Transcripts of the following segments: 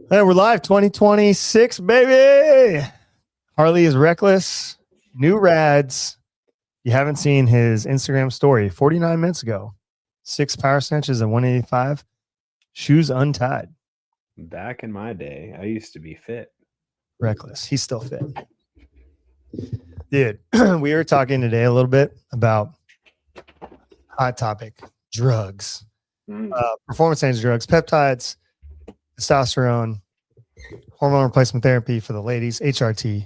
Hey, we're live 2026, baby. Harley is reckless. New rads. You haven't seen his Instagram story 49 minutes ago. 6 power snatches and 185. Shoes untied. Back in my day, I used to be fit. Reckless. He's still fit. Dude, we were talking today a little bit about hot topic drugs, performance enhancing drugs, peptides, testosterone, hormone replacement therapy for the ladies, HRT.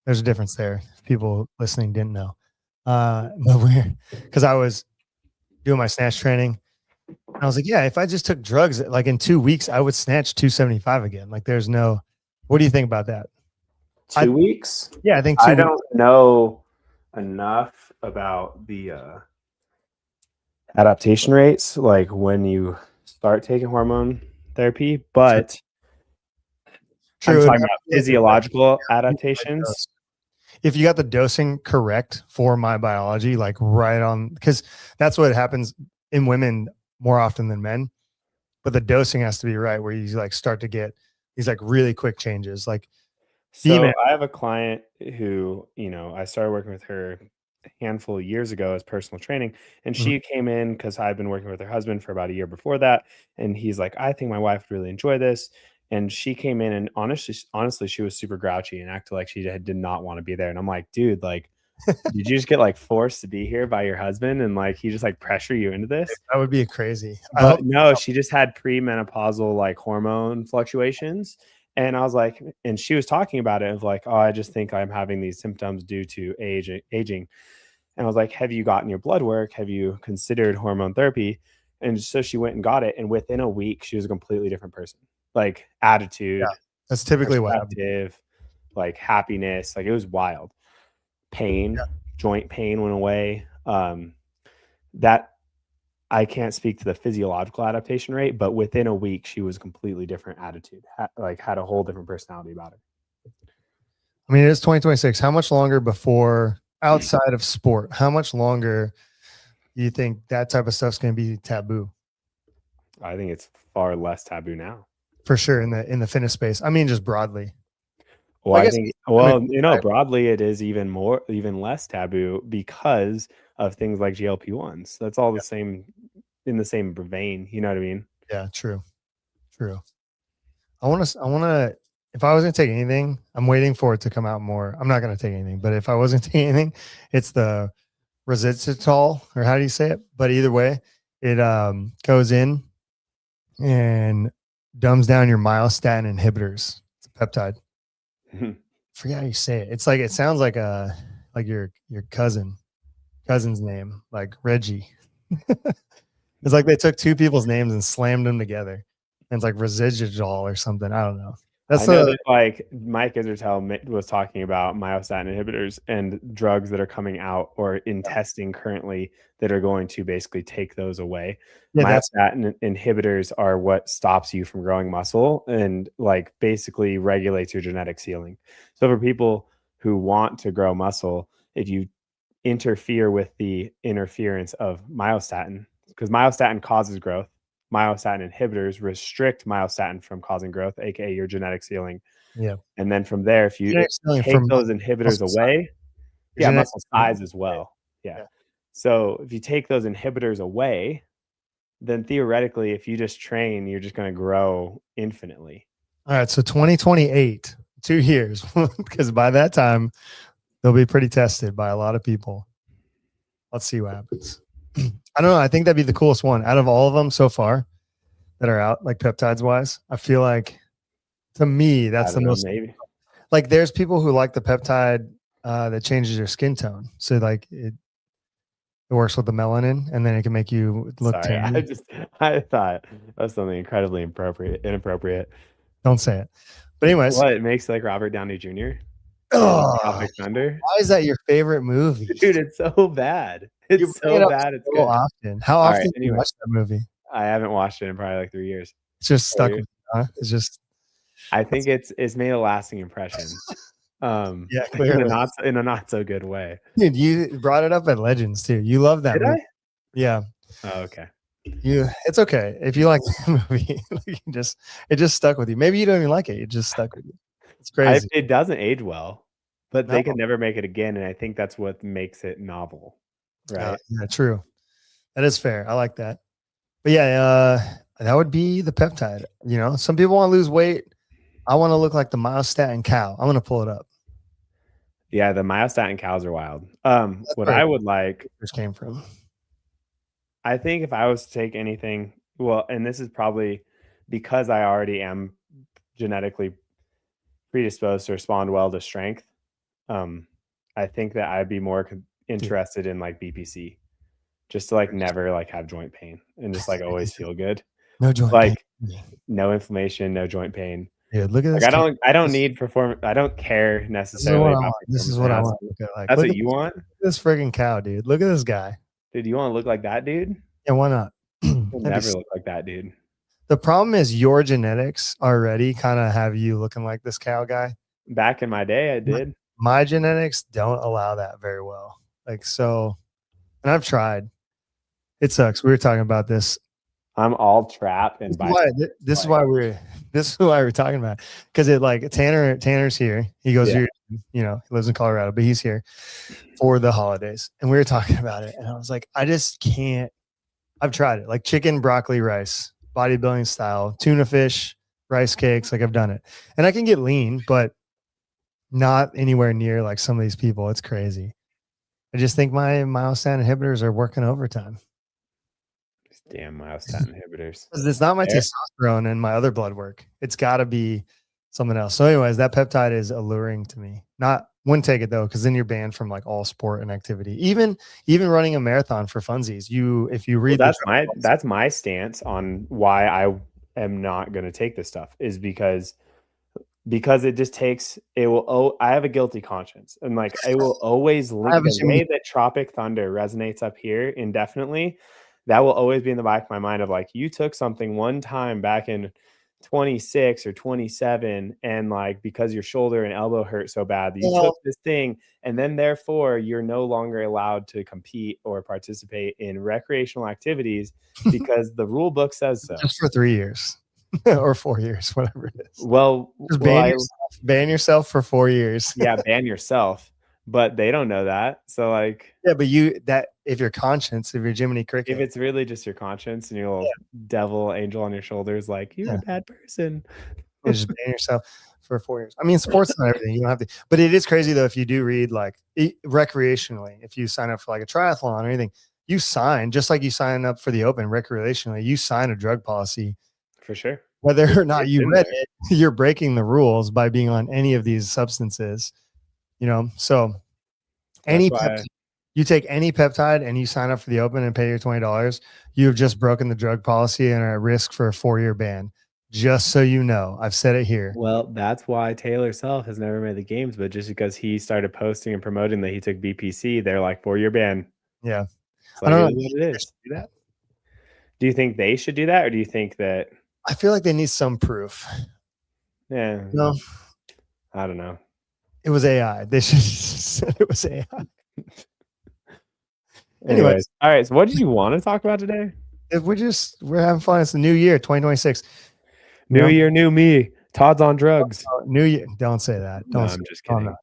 There's a difference there. If people listening didn't know. But we're because I was doing my snatch training. And I was like, yeah, if I just took drugs, like in 2 weeks, I would snatch 275 again. Like there's no, what do you think about that? 2 weeks? Yeah, I think I don't know enough about the adaptation rates, like when you start taking hormone therapy, but True. I'm talking about physiological adaptations. If you got the dosing correct for my biology, like right on, because that's what happens in women more often than men, but the dosing has to be right where you like start to get these like really quick changes. Like, so I have a client who, I started working with her a handful of years ago as personal training, and she came in because I've been working with her husband for about a year before that, and he's like, I think my wife would really enjoy this. And she came in and honestly, she was super grouchy and acted like she did not want to be there. And I'm like, dude, like, did you just get like forced to be here by your husband and like he just like pressure you into this? That would be crazy. But no, she just had premenopausal like hormone fluctuations. And I was like, and she was talking about it of like, oh, I just think I'm having these symptoms due to aging. And I was like, have you gotten your blood work? Have you considered hormone therapy? And so she went and got it. And within a week, she was a completely different person. Like attitude. Yeah, that's typically what happens. Like happiness. Like it was wild. Pain, joint pain went away. That I can't speak to the physiological adaptation rate, but within a week, she was completely different attitude, had a whole different personality about her. I mean, it is 2026. How much longer before outside of sport? How much longer do you think that type of stuff's going to be taboo? I think it's far less taboo now. For sure, in the fitness space. I mean, just broadly. Well, broadly it is even less taboo because of things like GLP-1s. That's all the same in the same vein. You know what I mean? Yeah, true. I want to, if I was going to take anything, I'm waiting for it to come out more. I'm not going to take anything, but if I wasn't taking anything, it's the resveratrol, or how do you say it? But either way, it goes in and dumbs down your myostatin inhibitors. It's a peptide. Forget how you say it. It's like, it sounds like your cousin's name, like Reggie. It's like they took two people's names and slammed them together. And it's like residual or something. I don't know. That's like Mike Israetel was talking about myostatin inhibitors and drugs that are coming out or in testing currently that are going to basically take those away. Yeah, myostatin inhibitors are what stops you from growing muscle and like basically regulates your genetic ceiling. So for people who want to grow muscle, if you interfere with the interference of myostatin, because myostatin causes growth, myostatin inhibitors restrict myostatin from causing growth, aka your genetic ceiling. Yeah. And then from there, if you take those inhibitors away, muscle size as well. Yeah. So if you take those inhibitors away, then theoretically, if you just train, you're just going to grow infinitely. All right. So 2028, 2 years, because by that time, they'll be pretty tested by a lot of people. Let's see what happens. I don't know. I think that'd be the coolest one out of all of them so far that are out, like peptides wise. I feel like, to me, that's the most. Maybe. Like, there's people who like the peptide that changes your skin tone. So, like, it works with the melanin, and then it can make you look tan. I thought that was something incredibly inappropriate. Don't say it. But anyways, what it makes like Robert Downey Jr. Oh, Thunder. Why is that your favorite movie, dude? It's so bad. It's so bad. It's so often. How often do you watch that movie? I haven't watched it in probably like 3 years. It's just stuck with me, huh? It's just. I think it's made a lasting impression. Yeah, in a not so good way. Dude, you brought it up at Legends too. You love that Did movie. I? Yeah. Oh, okay. It's okay if you like that movie. It just stuck with you. Maybe you don't even like it. It just stuck with you. It's crazy. It doesn't age well, but No, they could never make it again, and I think that's what makes it novel, right? yeah, true. That is fair. I like that. But yeah, that would be the peptide. You know, some people want to lose weight. I want to look like the myostatin cow. I'm gonna pull it up. Yeah, the myostatin cows are wild. What Where I would like, this came from. I think if I was to take anything, well, and this is probably because I already am genetically predisposed to respond well to strength. I think that I'd be more interested in like BPC, just to like never like have joint pain and just like always feel good. No joint pain. Like no inflammation, no joint pain. Dude, look at Like this. I don't need perform. I don't care necessarily about This is what I want to look at. Like, That's look what at you want, this friggin' cow, dude. Look at this guy. dude. You want to look like that, dude? Yeah, why not? You'll That'd be never look like that, dude. The problem is your genetics already kind of have you looking like this cow guy. Back in my day, I did. My genetics don't allow that very well. Like, so, and I've tried. It sucks. We were talking about this. I'm all trap and This is why we're talking about, because it like Tanner's here. He goes, Yeah. you know, he lives in Colorado, but he's here for the holidays, and we were talking about it, and I was like, I just can't. I've tried it, like chicken, broccoli, rice, bodybuilding style, tuna fish, rice cakes. Like I've done it, and I can get lean, but not anywhere near like some of these people. It's crazy. I just think my myostatin inhibitors are working overtime. Damn myostatin inhibitors. It's not my testosterone and my other blood work. It's got to be something else. So, anyways, that peptide is alluring to me. Wouldn't take it though, because then you're banned from like all sport and activity. Even running a marathon for funsies. If you read, that's my stance on why I am not going to take this stuff is because it just takes it will. I have a guilty conscience, and like it will always link the way that Tropic Thunder resonates up here indefinitely. That will always be in the back of my mind of like, you took something one time back in 26 or 27 and like because your shoulder and elbow hurt so bad, you took this thing and then therefore you're no longer allowed to compete or participate in recreational activities because the rule book says so. Just for 3 years or 4 years, whatever it is. Well, just ban yourself for 4 years. Yeah, ban yourself. But they don't know that. So like, yeah, but if your conscience, if you're Jiminy Cricket, if it's really just your conscience and your little devil angel on your shoulders, like you're a bad person, just ban yourself for 4 years. I mean, sports not everything. You don't have to, but it is crazy though. If you do read like recreationally, if you sign up for like a triathlon or anything, you sign just like you sign up for the Open recreationally. You sign a drug policy for sure. Whether or not you read it, you're breaking the rules by being on any of these substances. You know, so you take any peptide and you sign up for the Open and pay your $20, you have just broken the drug policy and are at risk for a 4-year ban. Just so you know, I've said it here. Well, that's why Taylor Self has never made the games, but just because he started posting and promoting that he took BPC, they're like 4-year ban. Yeah, I don't know what it is. Do that. Do you think they should do that, or do you think that? I feel like they need some proof. Yeah. No, I don't know. It was AI. They should have said it was AI. Anyways, all right. So, what did you want to talk about today? We're having fun. It's the new year, 2026. New year, new me. Todd's on drugs. New year. Don't say that. Don't. No, I'm just kidding.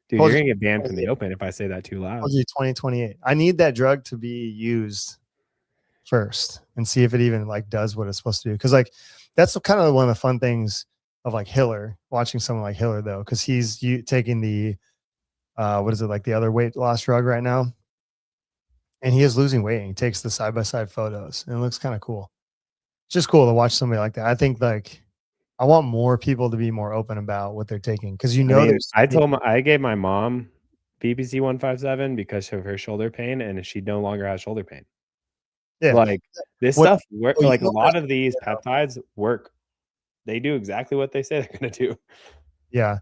Dude, you're gonna get banned from the Open if I say that too loud. 2028. I need that drug to be used first and see if it even like does what it's supposed to do. Because like that's kind of one of the fun things of like Hiller, watching someone like Hiller though, because he's taking the what is it, like the other weight loss drug right now, and he is losing weight. And he takes the side-by-side photos and it looks kind of cool. It's just cool to watch somebody like that. I think like I want more people to be more open about what they're taking, because I gave my mom BPC 157 because of her shoulder pain, and she no longer has shoulder pain. Yeah, like this stuff works. Like a lot of these peptides work. They do exactly what they say they're going to do. Yeah,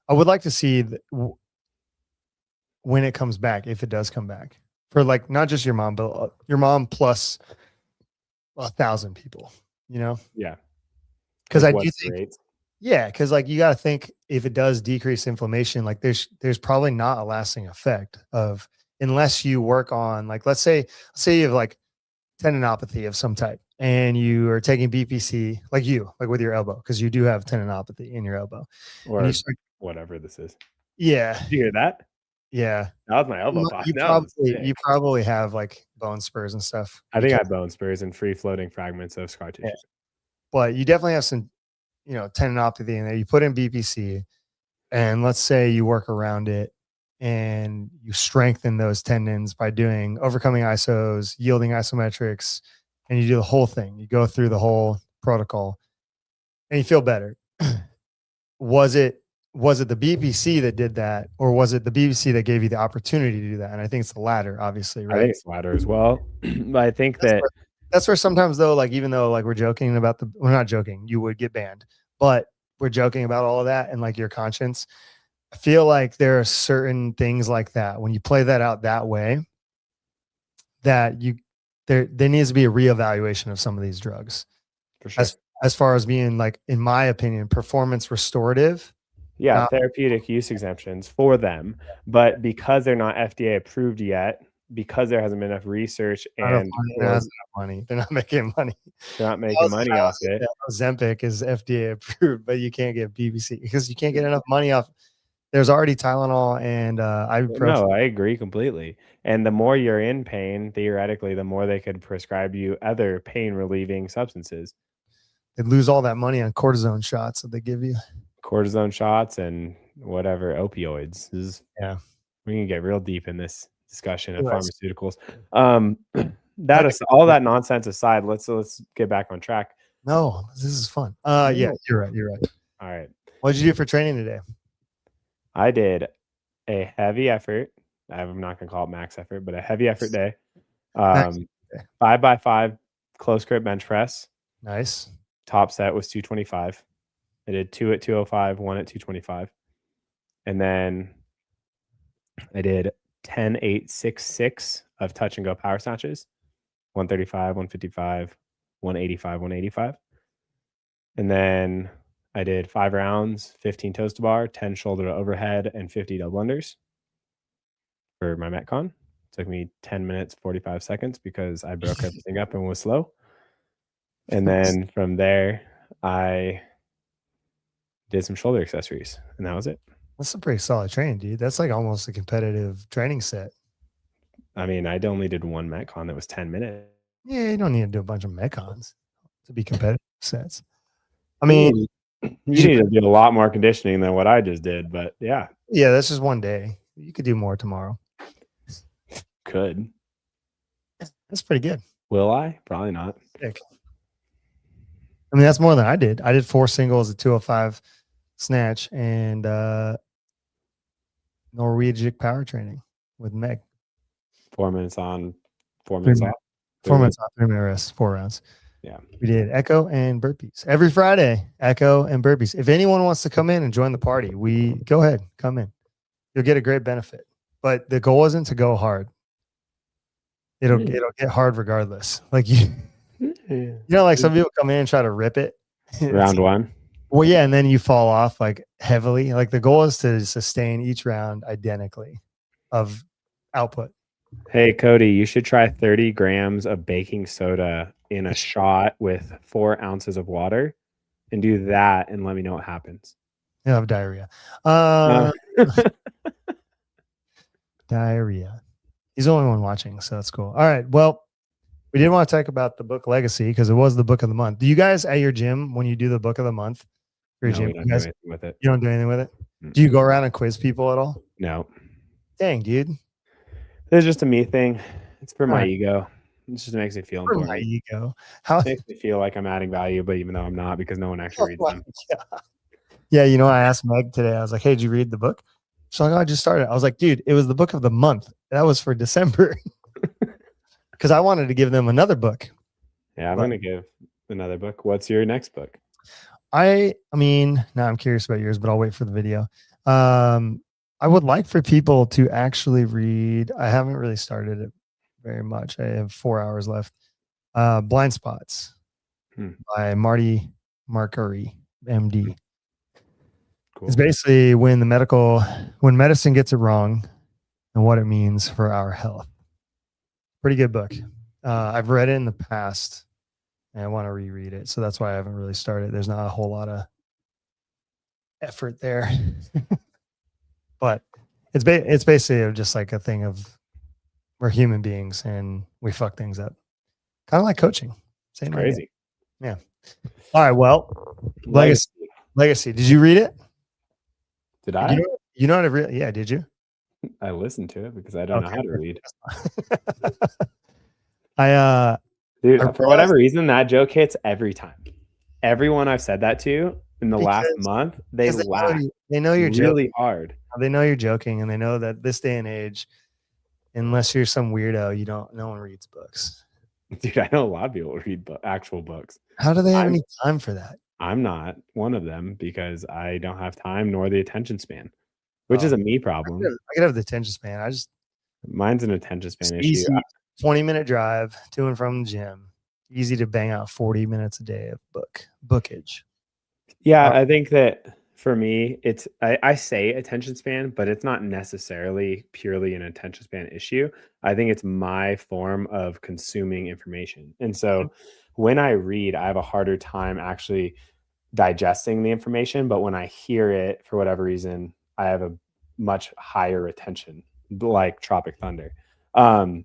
I would like to see when it comes back, if it does come back, for like not just your mom, but your mom plus 1,000 people. You know? Yeah. Because I do think, because like you got to think, if it does decrease inflammation, like there's probably not a lasting effect of, unless you work on, like let's say you have like tendinopathy of some type, and you are taking BPC, like with your elbow, because you do have tendinopathy in your elbow, or and you start, whatever this is. yeah, Did you hear that? yeah. That was my elbow pop. You probably have like bone spurs and stuff. I think I have bone spurs and free floating fragments of scar tissue. Yeah. But you definitely have some, tendinopathy in there. You put in BPC, and let's say you work around it and you strengthen those tendons by overcoming isos, yielding isometrics, and you do the whole thing. You go through the whole protocol and you feel better. Was it the BPC that did that, or was it the BPC that gave you the opportunity to do that? And I think it's the latter, obviously, right? I think it's the latter as well. But I think that's where sometimes, though, like, even though like we're joking about we're not joking, you would get banned, but we're joking about all of that and like your conscience. I feel like there are certain things like that when you play that out that way, that there needs to be a reevaluation of some of these drugs. For sure. As far as being, like, in my opinion, performance restorative. Yeah, therapeutic use exemptions for them, but because they're not FDA approved yet, because there hasn't been enough research and money, they're not making money. They're not making money off it. Ozempic is FDA approved, but you can't get BBC because you can't get enough money off. There's already Tylenol and ibuprofen. No, I agree completely. And the more you're in pain, theoretically, the more they could prescribe you other pain relieving substances. They'd lose all that money on cortisone shots that they give you. Cortisone shots and whatever opioids. We can get real deep in this discussion of pharmaceuticals. That is all that nonsense aside. Let's get back on track. No, this is fun. Yeah, you're right. All right. What did you do for training today? I did a heavy effort. I'm not gonna call it max effort, but a heavy effort day. 5x5 close grip bench press. Nice. Top set was 225. I did 2 at 205, 1 at 225. And then I did 10, 8, 6, 6 of touch and go power snatches, 135, 155, 185, 185. And then I did 5 rounds, 15 toes to bar, 10 shoulder to overhead, and 50 double unders for my Metcon. It took me 10 minutes, 45 seconds because I broke everything up and was slow. And then from there, I did some shoulder accessories, and that was it. That's a pretty solid training, dude. That's like almost a competitive training set. I mean, I only did one Metcon that was 10 minutes. Yeah, you don't need to do a bunch of Metcons to be competitive sets. I mean, you need to do a lot more conditioning than what I just did, but yeah. Yeah, that's just one day. You could do more tomorrow. Could. That's pretty good. Will I? Probably not. Sick. I mean, that's more than I did. I did 4 singles at 205 snatch and Norwegian power training with Meg. 4 minutes on, 4 minutes off. 4 minutes off, 3 minute rest, 4 rounds. Yeah. We did echo and burpees every Friday. Echo and burpees. If anyone wants to come in and join the party, go ahead, come in. You'll get a great benefit. But the goal isn't to go hard. It'll get hard regardless. Like like some people come in and try to rip it. Round one. Well, yeah, and then you fall off like heavily. Like the goal is to sustain each round identically of output. Hey, Cody, you should try 30 grams of baking soda in a shot with 4 ounces of water and do that and let me know what happens. You'll have diarrhea. Diarrhea. He's the only one watching, so that's cool. All right. Well, we did want to talk about the book Legacy because it was the book of the month. Do you guys at your gym, when you do the book of the month for your gym, we don't do anything with it. You don't do anything with it? Do you go around and quiz people at all? No. Dang, dude. It's just a me thing. It's for my ego. It just makes me feel important. For my ego. It makes me feel like I'm adding value, but even though I'm not, because no one actually reads them. Yeah, I asked Meg today. I was like, "Hey, did you read the book?" She's like, "Oh, I just started." I was like, "Dude, it was the book of the month. That was for December." Because I wanted to give them another book. Yeah, I'm going to give another book. What's your next book? I mean, now I'm curious about yours, but I'll wait for the video. I would like for people to actually read. I haven't really started it very much. I have 4 hours left. Blind Spots by Marty Markari, MD. Cool. It's basically when medicine gets it wrong and what it means for our health. Pretty good book. I've read it in the past, and I want to reread it. So that's why I haven't really started. There's not a whole lot of effort there, but it's basically just like a thing of we're human beings and we fuck things up, kind of like coaching. Same idea. Crazy. Yeah. All right. Well, Legacy. Did you read it? Did I? You know how to read? Yeah. Did you? I listened to it because I don't know how to read. Dude, for whatever reason, that joke hits every time. Everyone I've said that to in the last month, they laugh. They know you're really joking. hard. They know you're joking, and they know that this day and age, unless you're some weirdo, no one reads books. Dude, I know a lot of people read actual books. How do they have any time for that? I'm not one of them because I don't have time nor the attention span, which is a me problem. I could have the attention span. Mine's an attention span issue. Easy, 20-minute drive to and from the gym. Easy to bang out 40 minutes a day of bookage. Yeah, I think that for me, it's I say attention span, but it's not necessarily purely an attention span issue. I think it's my form of consuming information. And so when I read, I have a harder time actually digesting the information. But when I hear it, for whatever reason, I have a much higher retention, like Tropic Thunder. But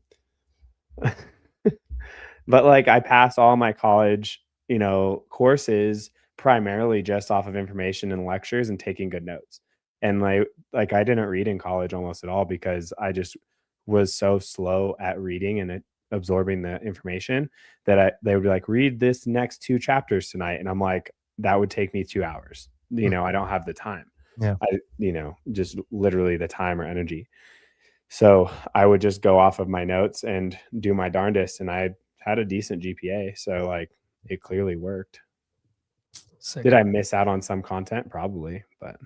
like I passed all my college, courses primarily just off of information and lectures and taking good notes. And like I didn't read in college almost at all because I just was so slow at reading and absorbing the information that they would be like, read this next 2 chapters tonight. And I'm like, that would take me 2 hours. I don't have the time. Yeah. Just literally the time or energy. So I would just go off of my notes and do my darndest. And I had a decent GPA. So like it clearly worked. Sick. Did I miss out on some content? Probably, but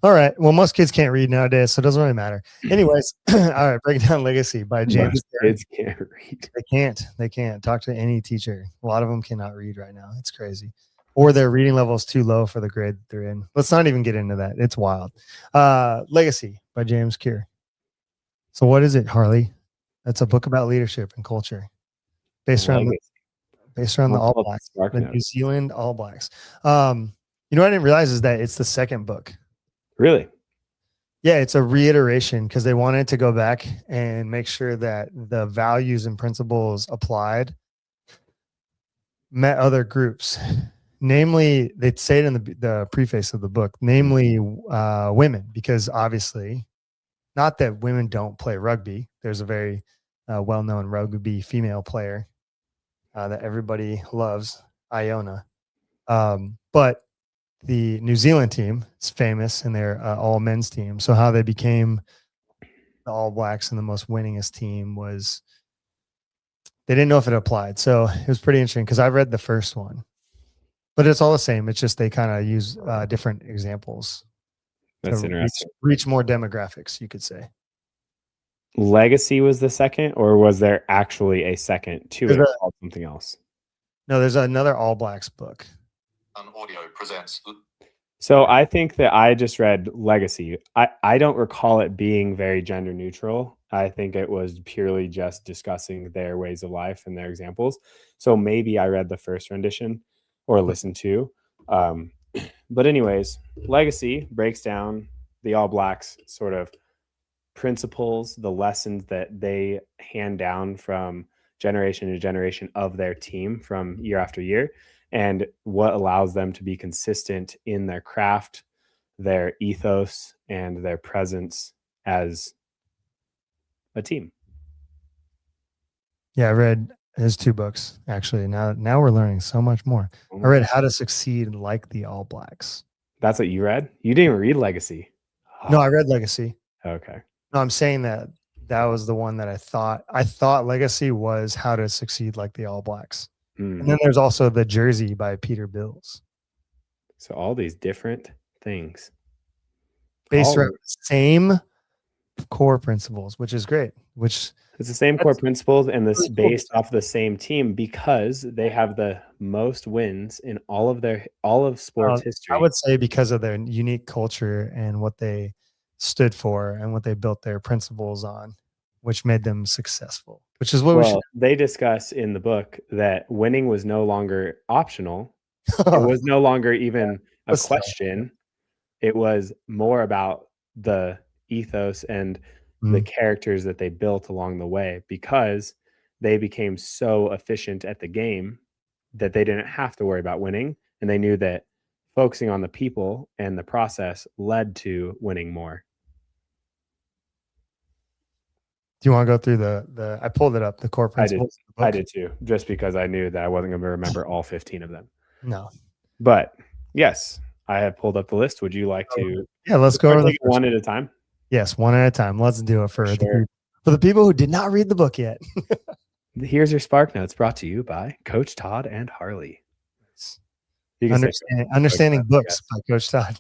all right. Well, most kids can't read nowadays, so it doesn't really matter. Anyways, all right, break down Legacy by James. Kids can't read. They can't. Talk to any teacher. A lot of them cannot read right now. It's crazy. Or their reading level is too low for the grade that they're in. Let's not even get into that. It's wild. Legacy by James Clear. So what is it, Harley? That's a book about leadership and culture based around the All Blacks, the New Zealand All Blacks. What I didn't realize is that it's the second book. Really? Yeah, it's a reiteration because they wanted to go back and make sure that the values and principles applied met other groups. Namely, they'd say it in the preface of the book, namely women, because obviously, not that women don't play rugby. There's a very well-known rugby female player that everybody loves, Iona. But the New Zealand team is famous and they're all men's team. So how they became the All Blacks and the most winningest team was they didn't know if it applied. So it was pretty interesting because I read the first one, but it's all the same. It's just they kind of use different examples. That's interesting. Reach more demographics, you could say. Legacy was the second, or was there actually a second to it called something else? No, there's another All Blacks book. Audio presents. So I think that I just read Legacy. I don't recall it being very gender neutral. I think it was purely just discussing their ways of life and their examples. So maybe I read the first rendition or listened to. But anyways, Legacy breaks down the All Blacks sort of principles, the lessons that they hand down from generation to generation of their team from year after year, and what allows them to be consistent in their craft, their ethos, and their presence as a team. Yeah, I read his 2 books, actually. Now we're learning so much more. I read How to Succeed Like the All Blacks. That's what you read? You didn't even read Legacy. Oh. No, I read Legacy. Okay. No, I'm saying that was the one that I thought Legacy was How to Succeed Like the All Blacks. And then there's also The Jersey by Peter Bills. So all these different things. Based around the same core principles, which is great. It's the same core principles and this based off the same team because they have the most wins in all of sports history. I would say because of their unique culture and what they stood for and what they built their principles on. which made them successful, which is what we should. Well, they discuss in the book that winning was no longer optional. It was no longer even a That's tough. question. It was more about the ethos and the Mhm. characters that they built along the way, because they became so efficient at the game that they didn't have to worry about winning. And they knew that focusing on the people and the process led to winning more. Do you want to go through the? I pulled it up. The core I did. principles. of the I book. did too, just because I knew that I wasn't going to remember all 15 of them. No. But yes, I have pulled up the list. Would you like to Yeah, let's go We're over the taking first one at a time? Yes, one at a time. Let's do it for Sure. for the people who did not read the book yet. Here's your Spark Notes, brought to you by Coach Todd and Harley. You can say Understanding Todd, I books guess. by Coach Todd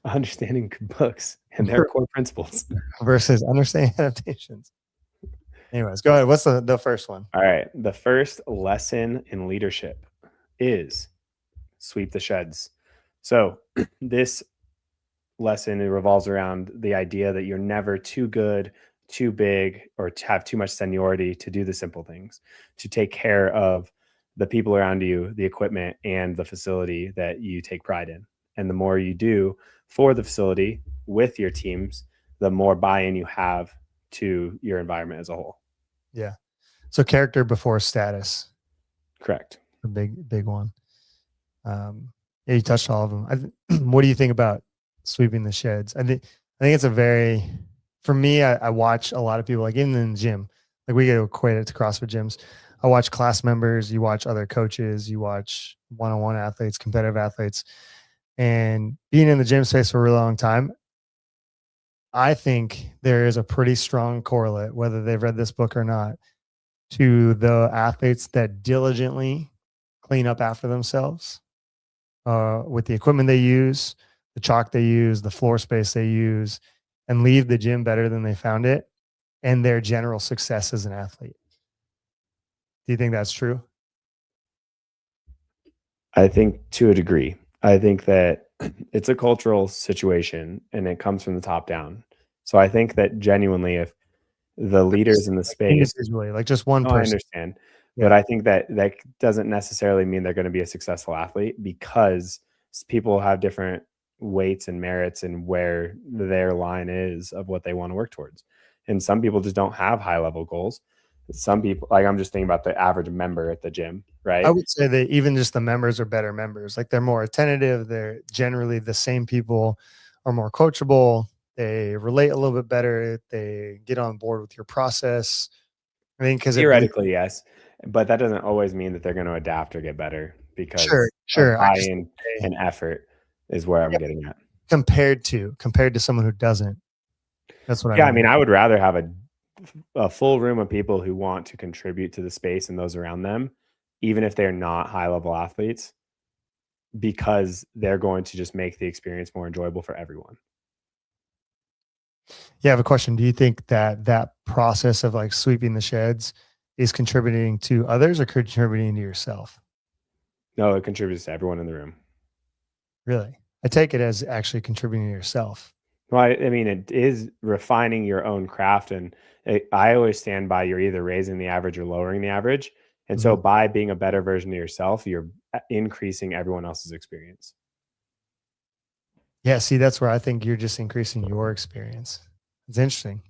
Understanding books and their core principles. versus understanding adaptations. Anyways, go ahead. What's the first one? All right. The first lesson in leadership is sweep the sheds. So this lesson, it revolves around the idea that you're never too good, too big, or to have too much seniority to do the simple things, to take care of the people around you, the equipment, and the facility that you take pride in. And the more you do for the facility with your teams, the more buy-in you have to your environment as a whole. Yeah. So character before status, Correct. a big one. Yeah, you touched all of them. What do you think about sweeping the sheds? I think it's a very, for me, I watch a lot of people, like even in the gym, like we get to equate it to CrossFit gyms. I watch class members, you watch other coaches, you watch one-on-one athletes, competitive athletes, and being in the gym space for a really long time, I think there is a pretty strong correlate, whether they've read this book or not, to the athletes that diligently clean up after themselves with the equipment they use, the chalk they use, the floor space they use, and leave the gym better than they found it, and their general success as an athlete. Do you think that's true? I think to a degree. I think that it's a cultural situation and it comes from the top down. So I think that genuinely, if the leaders in the space, Individually, like just one I person. understand, Yeah. but I think that that doesn't necessarily mean they're going to be a successful athlete, because people have different weights and merits and where their line is of what they want to work towards. And some people just don't have high level goals. Some people, like I'm just thinking about the average member at the gym, right? I would say that even just the members are better members. Like they're more attentive. They're generally the same people, are more coachable. They relate a little bit better. They get on board with your process. I think because Theoretically, yes, but that doesn't always mean that they're going to adapt or get better, because sure. buy-in and effort is where I'm getting at. Compared to someone who doesn't. That's what Yeah, I I mean, I would rather have a full room of people who want to contribute to the space and those around them, even if they're not high-level athletes, because they're going to just make the experience more enjoyable for everyone. Yeah, I have a question. Do you think that process of like sweeping the sheds is contributing to others or contributing to yourself? No, it contributes to everyone in the room. Really? I take it as actually contributing to yourself. Well, I mean, it is refining your own craft. And I always stand by, you're either raising the average or lowering the average. And so by being a better version of yourself, you're increasing everyone else's experience. Yeah, see, that's where I think you're just increasing your experience. It's interesting.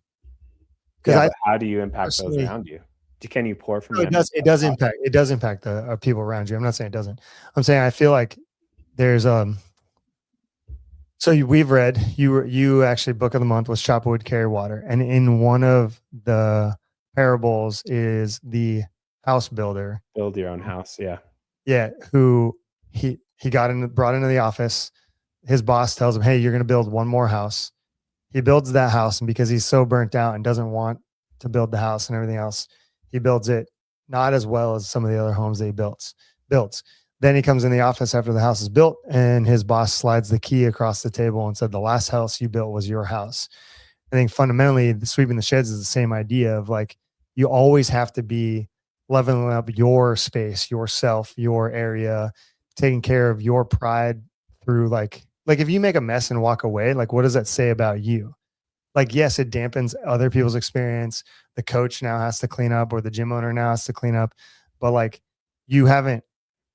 Yeah, but how do you impact those around you? Can you pour from them? It does impact the people around you. I'm not saying it doesn't. I'm saying I feel like there's so we've read, you actually, book of the month was Chop Wood, Carry Water, and in one of the parables is the house builder. Build your own house. Yeah, who he brought into the office. His boss tells him, "Hey, you're going to build one more house." He builds that house, and because he's so burnt out and doesn't want to build the house and everything else, he builds it not as well as some of the other homes that he builds. Then he comes in the office after the house is built, and his boss slides the key across the table and said, "The last house you built was your house." I think fundamentally, the sweeping the sheds is the same idea of like, you always have to be leveling up your space, yourself, your area, taking care of your pride through like if you make a mess and walk away, like what does that say about you? like, yes, it dampens other people's experience. The coach now has to clean up, or the gym owner now has to clean up, but like, you haven't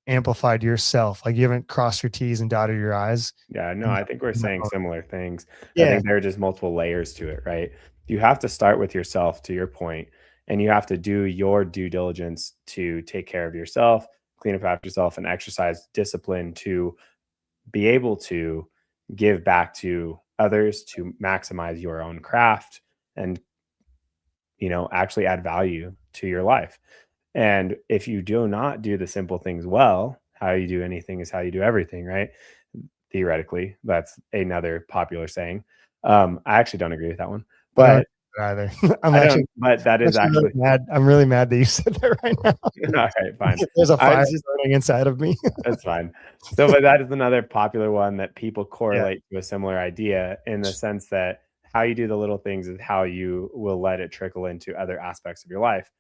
amplified yourself. Like, you haven't crossed your T's and dotted your I's. Yeah, no, I think we're in that saying moment. similar things. I Yeah. think there are just multiple layers to it, right? You have to start with yourself, to your point, and you have to do your due diligence to take care of yourself, clean up after yourself, and exercise discipline to be able to give back to others, to maximize your own craft, and actually add value to your life. And if you do not do the simple things well, how you do anything is how you do everything, right? Theoretically, that's another popular saying. I actually don't agree with that one, I don't but either. I'm I actually, don't. But that is really actually mad. I'm really mad that you said that right now. all right. Fine. There's a I fire was just burning inside of me. That's fine. So, but that is another popular one that people Yeah. correlate to a similar idea, in the sense that how you do the little things is how you will let it trickle into other aspects of your life.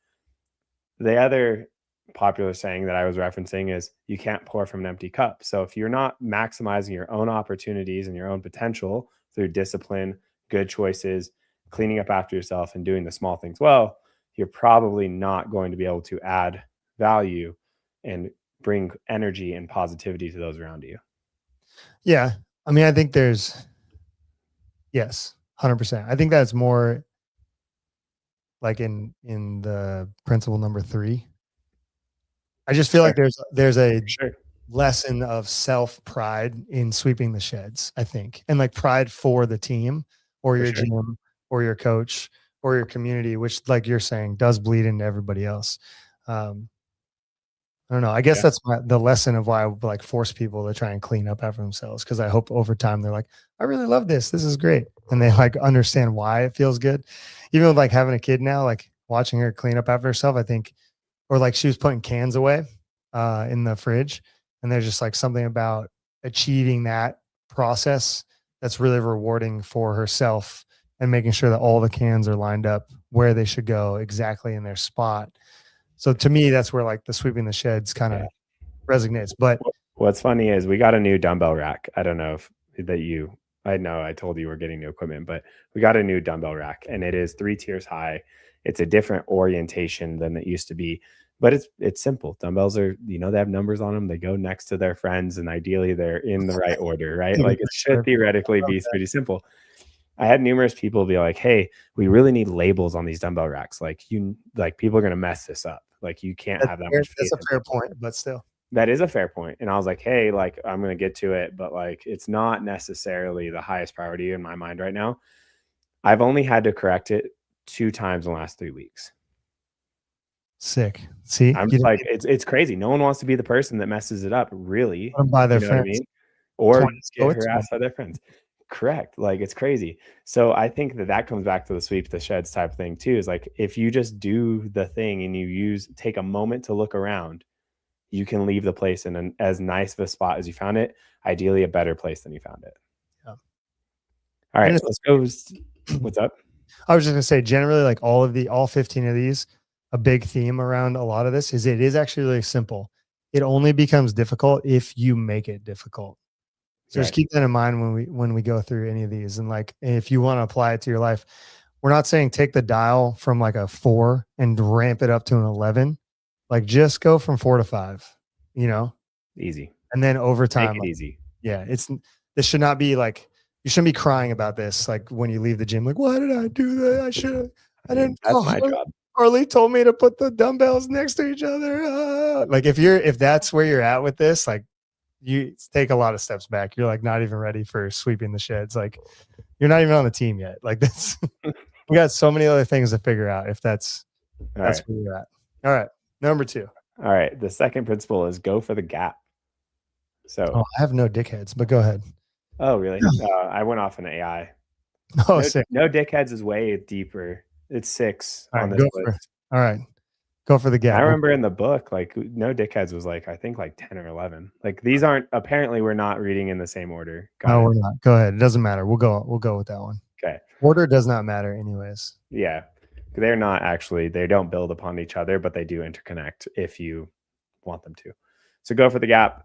The other popular saying that I was referencing is, you can't pour from an empty cup. So if you're not maximizing your own opportunities and your own potential through discipline, good choices, cleaning up after yourself, and doing the small things well, you're probably not going to be able to add value and bring energy and positivity to those around you. Yeah. I mean, I think yes, 100%. I think that's more like in the principle number 3. I just feel Sure. like there's a Sure. lesson of self pride in sweeping the sheds, I think, and like pride for the team or For your sure. gym or your coach or your community, which, like you're saying, does bleed into everybody else. I don't know. I guess Yeah. that's the lesson of why I would like force people to try and clean up after themselves. Cause I hope over time they're like, I really love this. This is great. And they like understand why it feels good. Even with like having a kid now, like watching her clean up after herself, I think, or like she was putting cans away in the fridge. And there's just like something about achieving that process that's really rewarding for herself, and making sure that all the cans are lined up where they should go exactly in their spot. So to me, that's where like the sweeping the sheds kind of Yeah. resonates. But What's funny is we got a new dumbbell rack. I don't know if I know I told you we're getting new equipment, but we got a new dumbbell rack, and it is 3 tiers high. It's a different orientation than it used to be, but it's simple. Dumbbells are, they have numbers on them. They go next to their friends, and ideally they're in the right order, right? Like, it should theoretically be pretty simple. I had numerous people be like, "Hey, we really need labels on these dumbbell racks. Like, people are going to mess this up. Like, you can't have that much faith that's a in fair it." point, but still. That is a fair point. And I was like, "Hey, like, I'm going to get to it, but like, it's not necessarily the highest priority in my mind right now." I've only had to correct it 2 times in the last 3 weeks. Sick. See, I'm just like, it's crazy. No one wants to be the person that messes it up, really. by their You know what I friends. mean? Or 20 get goats. harassed by their friends. Correct. Like, it's crazy. So I think that comes back to the sweep the sheds type thing too. Is like, if you just do the thing and you take a moment to look around, you can leave the place in as nice of a spot as you found it, ideally a better place than you found it. Yeah. All right, And let's go. What's up? I was just gonna say, generally, like all 15 of these, a big theme around a lot of this is it is actually really simple. It only becomes difficult if you make it difficult. So just Right. keep that in mind when we go through any of these. And like, if you want to apply it to your life, we're not saying take the dial from like a 4 and ramp it up to an 11. Like, just go from 4 to 5, Easy. and then over time, Make it easy. yeah, this should not be like, you shouldn't be crying about this. Like, when you leave the gym, like, why did I do that? I didn't. That's my job. Harley told me to put the dumbbells next to each other. Like, if that's where you're at with this, like, you take a lot of steps back. You're like not even ready for sweeping the sheds. Like, you're not even on the team yet. Like, that's we got so many other things to figure out if that's right. where you're at. All right. Number 2. All right. The second principle is go for the gap. So, I have no dickheads, but go ahead. oh, really? I went off an AI. Oh, sick. No dickheads is way deeper. It's 6 All on right, this list. all right. Go for the gap. I remember in the book, like, no dickheads was like, I think like 10 or 11. Like, these aren't, apparently we're not reading in the same order. No, we're not. Go ahead. It doesn't matter. We'll go with that one. Okay. Order does not matter anyways. Yeah. They're not actually, they don't build upon each other, but they do interconnect if you want them to. So go for the gap.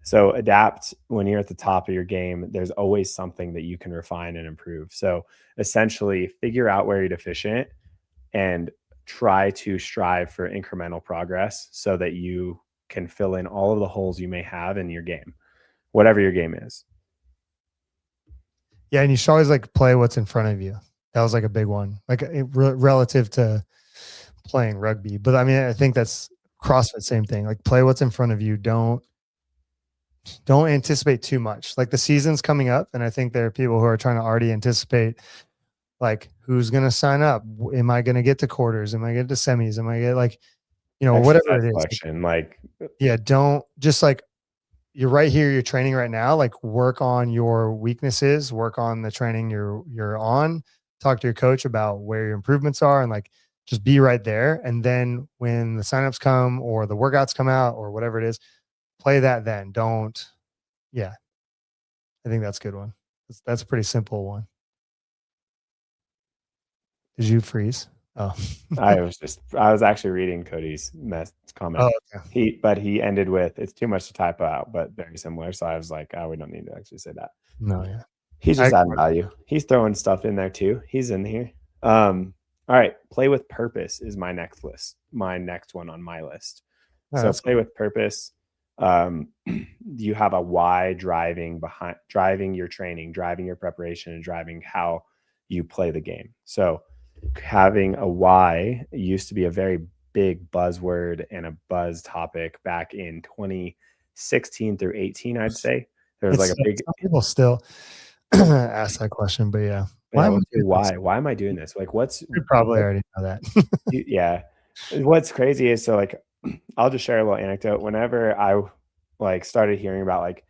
So adapt when you're at the top of your game. There's always something that you can refine and improve. So essentially, figure out where you're deficient and try to strive for incremental progress so that you can fill in all of the holes you may have in your game, whatever your game is. Yeah, and you should always like play what's in front of you. That was like a big one, like relative to playing rugby. But I mean, I think that's CrossFit, same thing. Like play what's in front of you. Don't anticipate too much. Like the season's coming up, and I think there are people who are trying to already anticipate like who's going to sign up. Am I going to get to quarters? Am I get to semis? Am I get like, whatever it is. Selection, like yeah, don't just like you're right here, you're training right now, like work on your weaknesses, work on the training you're on, talk to your coach about where your improvements are, and like just be right there. And then when the signups come or the workouts come out or whatever it is, play that then. Don't, yeah. I think that's a good one. That's a pretty simple one. Did you freeze? Oh, I was actually reading Cody's comment. oh, okay. He ended with, it's too much to type out, but very similar. So I was like, oh, we don't need to actually say that. No, yeah. He's just adding value. He's throwing stuff in there too. He's in here. All right. Play with purpose is my next one on my list. Oh, so play with purpose. You have a why driving your training, driving your preparation, and driving how you play the game. So having a why used to be a very big buzzword and a buzz topic back in 2016 through 18, I'd say. There was like a big, some people still ask that question, but yeah. Why am I doing this? Like, you probably already know that. Yeah. What's crazy is, so like, I'll just share a little anecdote. Whenever I like started hearing about like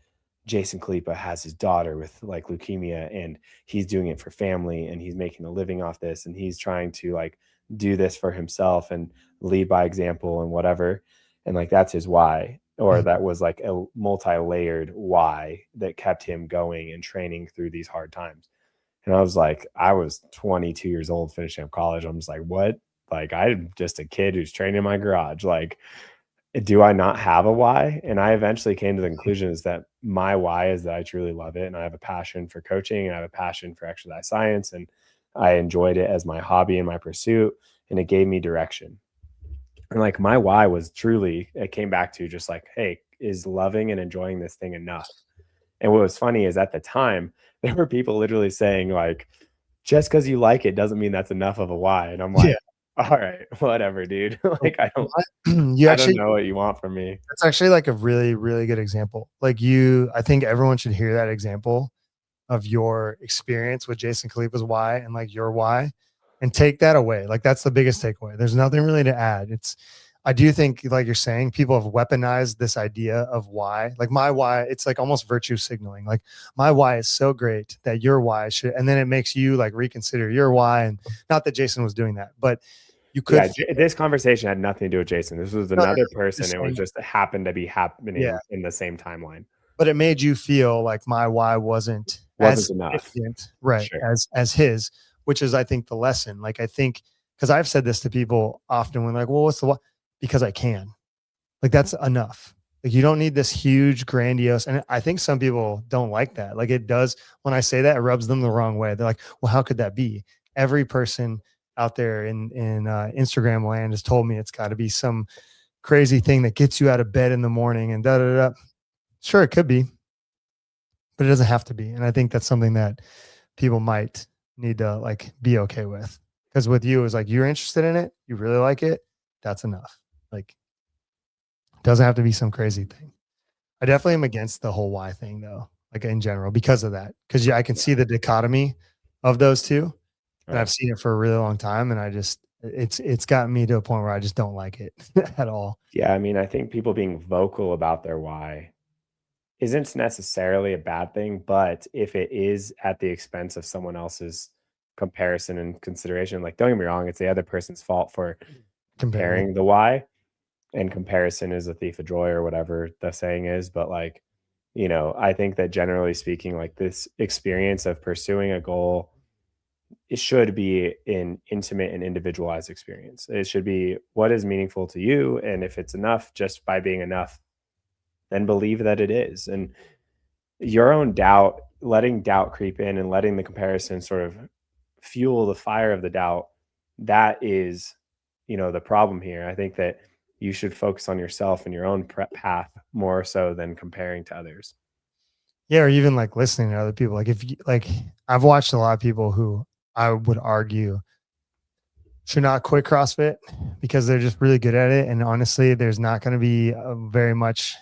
Jason Khalipa has his daughter with like leukemia and he's doing it for family and he's making a living off this and he's trying to like do this for himself and lead by example and whatever. And like, that's his why, or that was like a multi-layered why that kept him going and training through these hard times. And I was like, I was 22 years old finishing up college. I'm just like, what? Like, I'm just a kid who's trained in my garage. Like, do I not have a why? And I eventually came to the conclusion is that my why is that I truly love it. And I have a passion for coaching and I have a passion for exercise science. And I enjoyed it as my hobby and my pursuit. And it gave me direction. And like my why was truly, it came back to just like, hey, is loving and enjoying this thing enough? And what was funny is at the time, there were people literally saying like, just because you like it doesn't mean that's enough of a why. And I'm like, yeah. All right, whatever, dude. Like, I don't know what you want from me. That's actually like a really, really good example. Like I think everyone should hear that example of your experience with Jason Khalipa's why and like your why and take that away. Like that's the biggest takeaway. There's nothing really to add. I do think, like you're saying, people have weaponized this idea of why. Like my why, it's like almost virtue signaling. Like my why is so great that your why should, and then it makes you like reconsider your why. And not that Jason was doing that, but you could. Yeah, this conversation had nothing to do with Jason. This was another person. It was just happened to be happening in the same timeline. But it made you feel like my why wasn't enough, right? Sure. As his, which is I think the lesson. Like I think because I've said this to people often when like, well, what's the why? Because I can. Like that's enough. Like you don't need this huge, grandiose. And I think some people don't like that. Like it does. When I say that, it rubs them the wrong way. They're like, well, how could that be? Every person out there in Instagram land has told me it's got to be some crazy thing that gets you out of bed in the morning and da da da. Sure, it could be, but it doesn't have to be. And I think that's something that people might need to like be okay with. Because with you, it's like you're interested in it, you really like it, that's enough. Like, it doesn't have to be some crazy thing. I definitely am against the whole why thing though, like in general, because of that. Because I can see the dichotomy of those two. And I've seen it for a really long time. And it's gotten me to a point where I just don't like it at all. Yeah. I mean, I think people being vocal about their why isn't necessarily a bad thing, but if it is at the expense of someone else's comparison and consideration, like don't get me wrong, it's the other person's fault for comparing the why, and comparison is a thief of joy or whatever the saying is. But like, I think that generally speaking, like this experience of pursuing a goal, it should be an intimate and individualized experience. It should be what is meaningful to you. And if it's enough just by being enough, then believe that it is. And your own doubt, letting doubt creep in and letting the comparison sort of fuel the fire of the doubt, that is, the problem here. I think that you should focus on yourself and your own path more so than comparing to others. Yeah, or even like listening to other people. Like if you, like I've watched a lot of people who I would argue should not quit CrossFit because they're just really good at it. And honestly, there's not going to be very much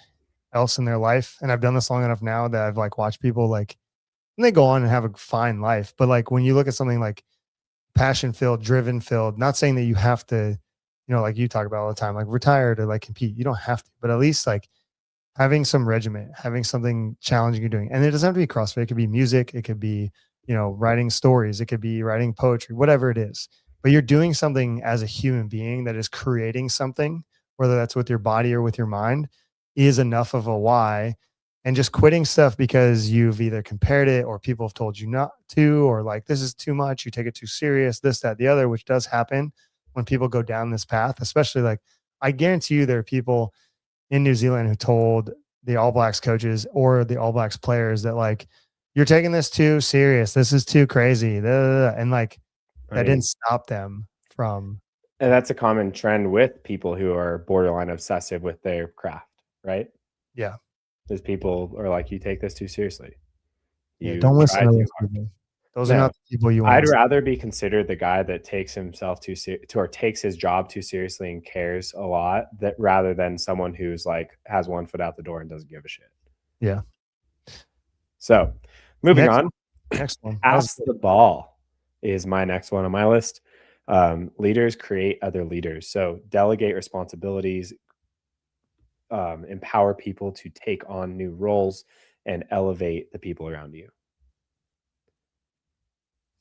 else in their life. And I've done this long enough now that I've like watched people like, and they go on and have a fine life. But like when you look at something like passion filled, driven filled, not saying that you have to, like you talk about all the time, like retire to like compete. You don't have to, but at least like having some regiment, having something challenging you're doing. And it doesn't have to be CrossFit. It could be music. It could be, writing stories. It could be writing poetry, whatever it is. But you're doing something as a human being that is creating something, whether that's with your body or with your mind, is enough of a why. And just quitting stuff because you've either compared it or people have told you not to, or like, this is too much, you take it too serious, this, that, the other, which does happen when people go down this path, especially like, I guarantee you there are people in New Zealand who told the All Blacks coaches or the All Blacks players that like, you're taking this too serious. This is too crazy. And like, that didn't stop them from. And that's a common trend with people who are borderline obsessive with their craft, right? Yeah. Because people are like, you take this too seriously. Yeah, don't listen to those people. Those are not the people you want. I'd rather be considered the guy that takes himself or takes his job too seriously and cares a lot, that rather than someone who's like has one foot out the door and doesn't give a shit. Yeah. So moving on. Next one. Ask the ball is my next one on my list. Leaders create other leaders. So delegate responsibilities, empower people to take on new roles, and elevate the people around you.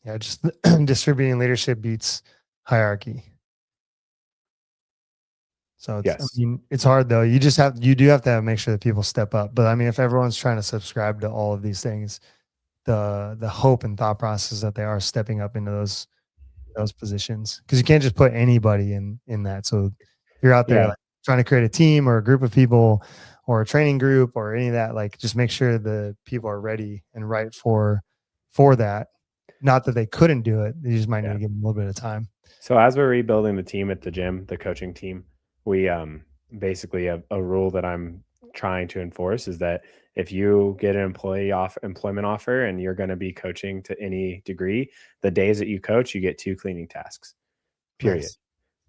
Yeah, just distributing leadership beats hierarchy. So it's, yes. I mean, it's hard though. You do have to make sure that people step up. But I mean, if everyone's trying to subscribe to all of these things, the hope and thought process that they are stepping up into those positions, because you can't just put anybody in that. So if you're out there like, trying to create a team or a group of people or a training group or any of that, like just make sure the people are ready and right for that. Not that they couldn't do it. They just might need to give them a little bit of time. So as we're rebuilding the team at the gym, the coaching team, we basically a rule that I'm trying to enforce is that if you get an employment offer and you're going to be coaching to any degree, the days that you coach, you get 2 cleaning tasks, period. Nice.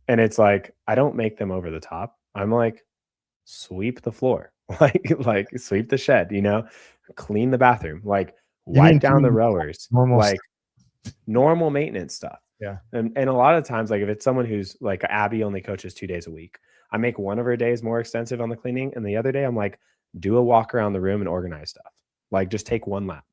And it's like, I don't make them over the top. I'm like, sweep the floor, like sweep the shed, clean the bathroom, like wipe down the rowers, normal maintenance stuff. Yeah. And a lot of times, like if it's someone who's like Abby only coaches 2 days a week, I make one of her days more extensive on the cleaning. And the other day I'm like, do a walk around the room and organize stuff. Like just take 1 lap.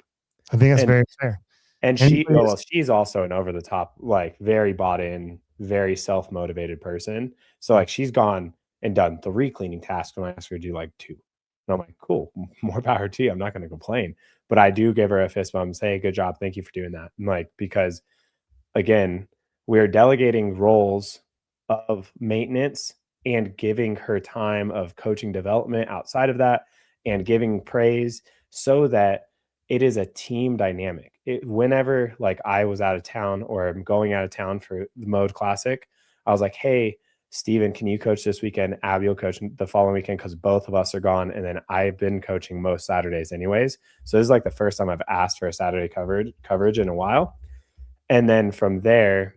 I think that's very fair. And she's also an over the top, like very bought in, very self-motivated person. So like she's gone and done 3 cleaning tasks when I asked her to do like 2. And I'm like, cool, more power to you. I'm not going to complain, but I do give her a fist bump and say, hey, good job. Thank you for doing that. And like, because again, we're delegating roles of maintenance and giving her time of coaching development outside of that and giving praise so that it is a team dynamic. Whenever like I was out of town or I'm going out of town for the Mode Classic, I was like, hey, Steven, can you coach this weekend? Abby will coach the following weekend because both of us are gone. And then I've been coaching most Saturdays anyways. So this is like the first time I've asked for a Saturday coverage in a while. And then from there,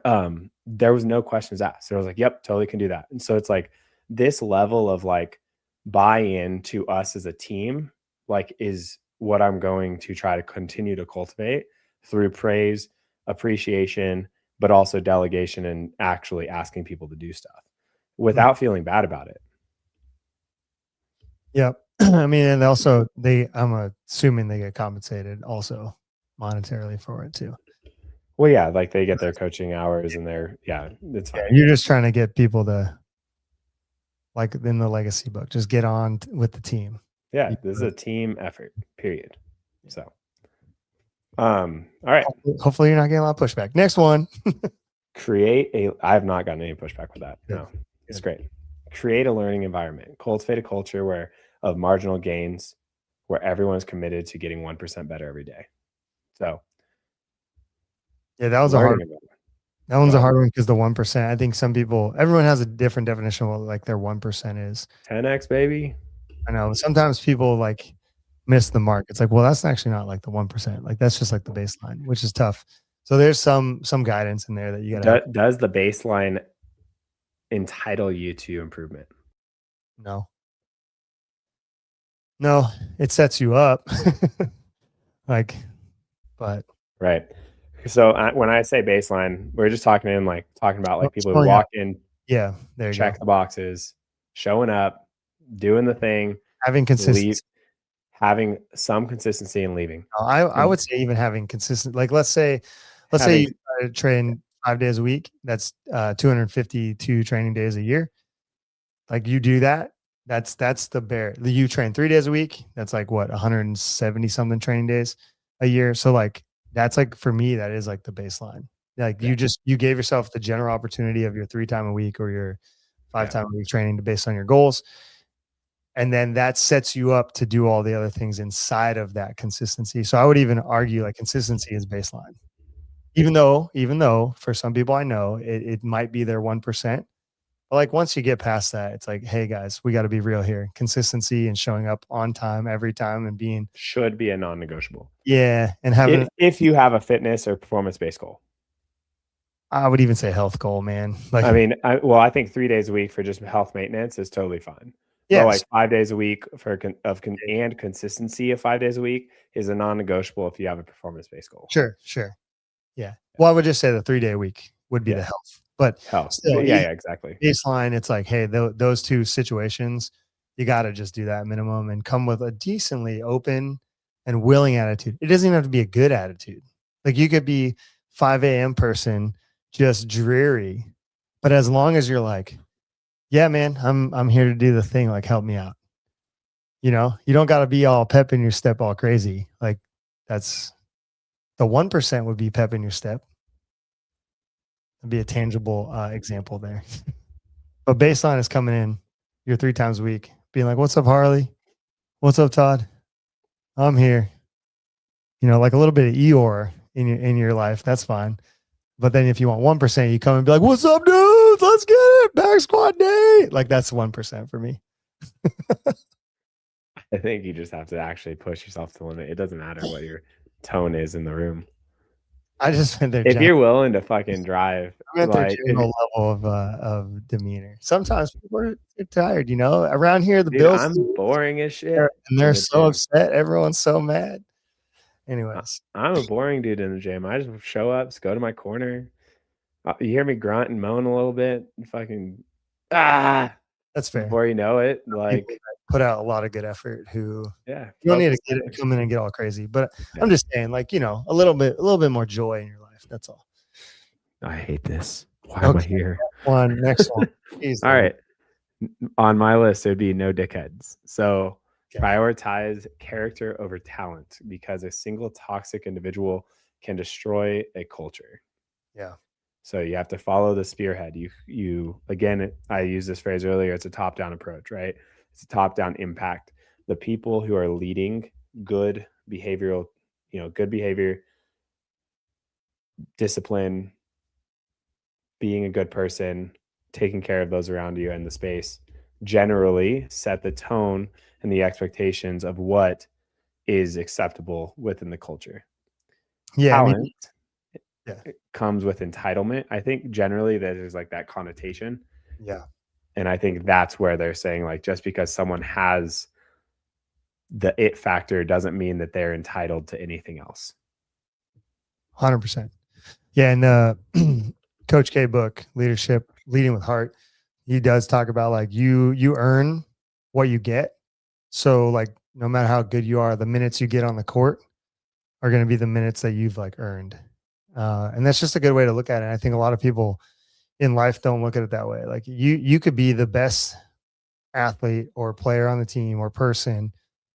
there was no questions asked. So I was like, yep, totally can do that. And so it's like this level of like buy-in to us as a team, like is what I'm going to try to continue to cultivate through praise, appreciation, but also delegation and actually asking people to do stuff without feeling bad about it. Yep. I mean, and also I'm assuming they get compensated also monetarily for it too. Well, yeah, like they get their coaching hours and it's fine. Yeah, you're just trying to get people to, like in the legacy book, just get on with the team. Yeah, this is a team effort, period. So, all right. Hopefully you're not getting a lot of pushback. Next one. I have not gotten any pushback with that. No, it's great. create a learning environment, cultivate a culture of marginal gains, where everyone is committed to getting 1% better every day. So Yeah, that was a hard. learning environment. That one's Go a ahead. hard one because the 1%. I think some people, everyone has a different definition of what like their 1% is. 10x baby. I know sometimes people like miss the mark. It's like, well, that's actually not like the 1%. Like that's just like the baseline, which is tough. So there's some guidance in there that you gotta Does the baseline entitle you to improvement? know. No, it sets you up. Like, but Right. So when I say baseline, we're just talking about like people who showing up. walk in, Yeah, there you check go. the boxes, showing up, doing the thing, Having leave, consistency. having some consistency and leaving. I would say even having consistent, like let's say you try to train 5 days a week. That's 252 training days a year. Like you do that. That's the bare. You train 3 days a week. That's like what 170 something training days a year. So like that's like for me that is like the baseline. Like Yeah. you gave yourself the general opportunity of your 3 time a week or your 5 time a week training based on your goals. And then that sets you up to do all the other things inside of that consistency. So I would even argue like consistency is baseline. Even though for some people I know it might be their 1%. But like once you get past that, it's like, hey guys, we got to be real here. Consistency and showing up on time every time and being should be a non-negotiable. Yeah. And having if you have a fitness or performance-based goal. I would even say health goal, man. Like I mean, I think 3 days a week for just health maintenance is totally fine. Yeah, but like 5 days a week and consistency of 5 days a week is a non-negotiable if you have a performance-based goal. Sure. Yeah. Well, I would just say the 3 day a week would be the health, but still, yeah, exactly. Baseline, it's like, hey, those two situations, you got to just do that minimum and come with a decently open and willing attitude. It doesn't even have to be a good attitude. Like you could be 5 a.m. person, just dreary, but as long as you're like, yeah, man, I'm here to do the thing. Like, help me out. You know, you don't got to be all pep in your step, all crazy. Like that's the 1% would be pep in your step. It'd be a tangible example there. But baseline is coming in your 3 times a week, being like, what's up, Harley? What's up, Todd? I'm here. You know, like a little bit of Eeyore in your life. That's fine. But then if you want 1%, you come and be like, what's up, dudes? Let's get it. Back squat day. Like that's 1% for me. I think you just have to actually push yourself to the limit. It doesn't matter what your tone is in the room. I just meant if you're willing to fucking drive, their general level of demeanor. Sometimes people are tired, you know. Around here, the Bills, I'm boring as shit, and they're so upset. Everyone's so mad. Anyways, I'm a boring dude in the gym. I just show up, just go to my corner. You hear me grunt and moan a little bit, fucking that's fair. Before you know it, like put out a lot of good effort. Who you don't need to come in and get all crazy, but I'm just saying, like, you know, a little bit more joy in your life. That's all. I hate this. Why am I here? Next one. All right. On my list, it would be no dickheads. So prioritize character over talent because a single toxic individual can destroy a culture. Yeah. So you have to follow the spearhead. You again, I used this phrase earlier. It's a top-down approach, right? It's a top-down impact. The people who are leading good behavioral, good behavior, discipline, being a good person, taking care of those around you and the space, generally set the tone and the expectations of what is acceptable within the culture. Yeah. Talent it comes with entitlement. I think generally there's like that connotation. Yeah. And I think that's where they're saying like, just because someone has the it factor doesn't mean that they're entitled to anything else. 100%. Yeah. And Coach K book, Leadership, Leading with Heart, he does talk about like you earn what you get. So like, no matter how good you are, the minutes you get on the court are going to be the minutes that you've like earned. And that's just a good way to look at it. I think a lot of people in life don't look at it that way. Like you could be the best athlete or player on the team or person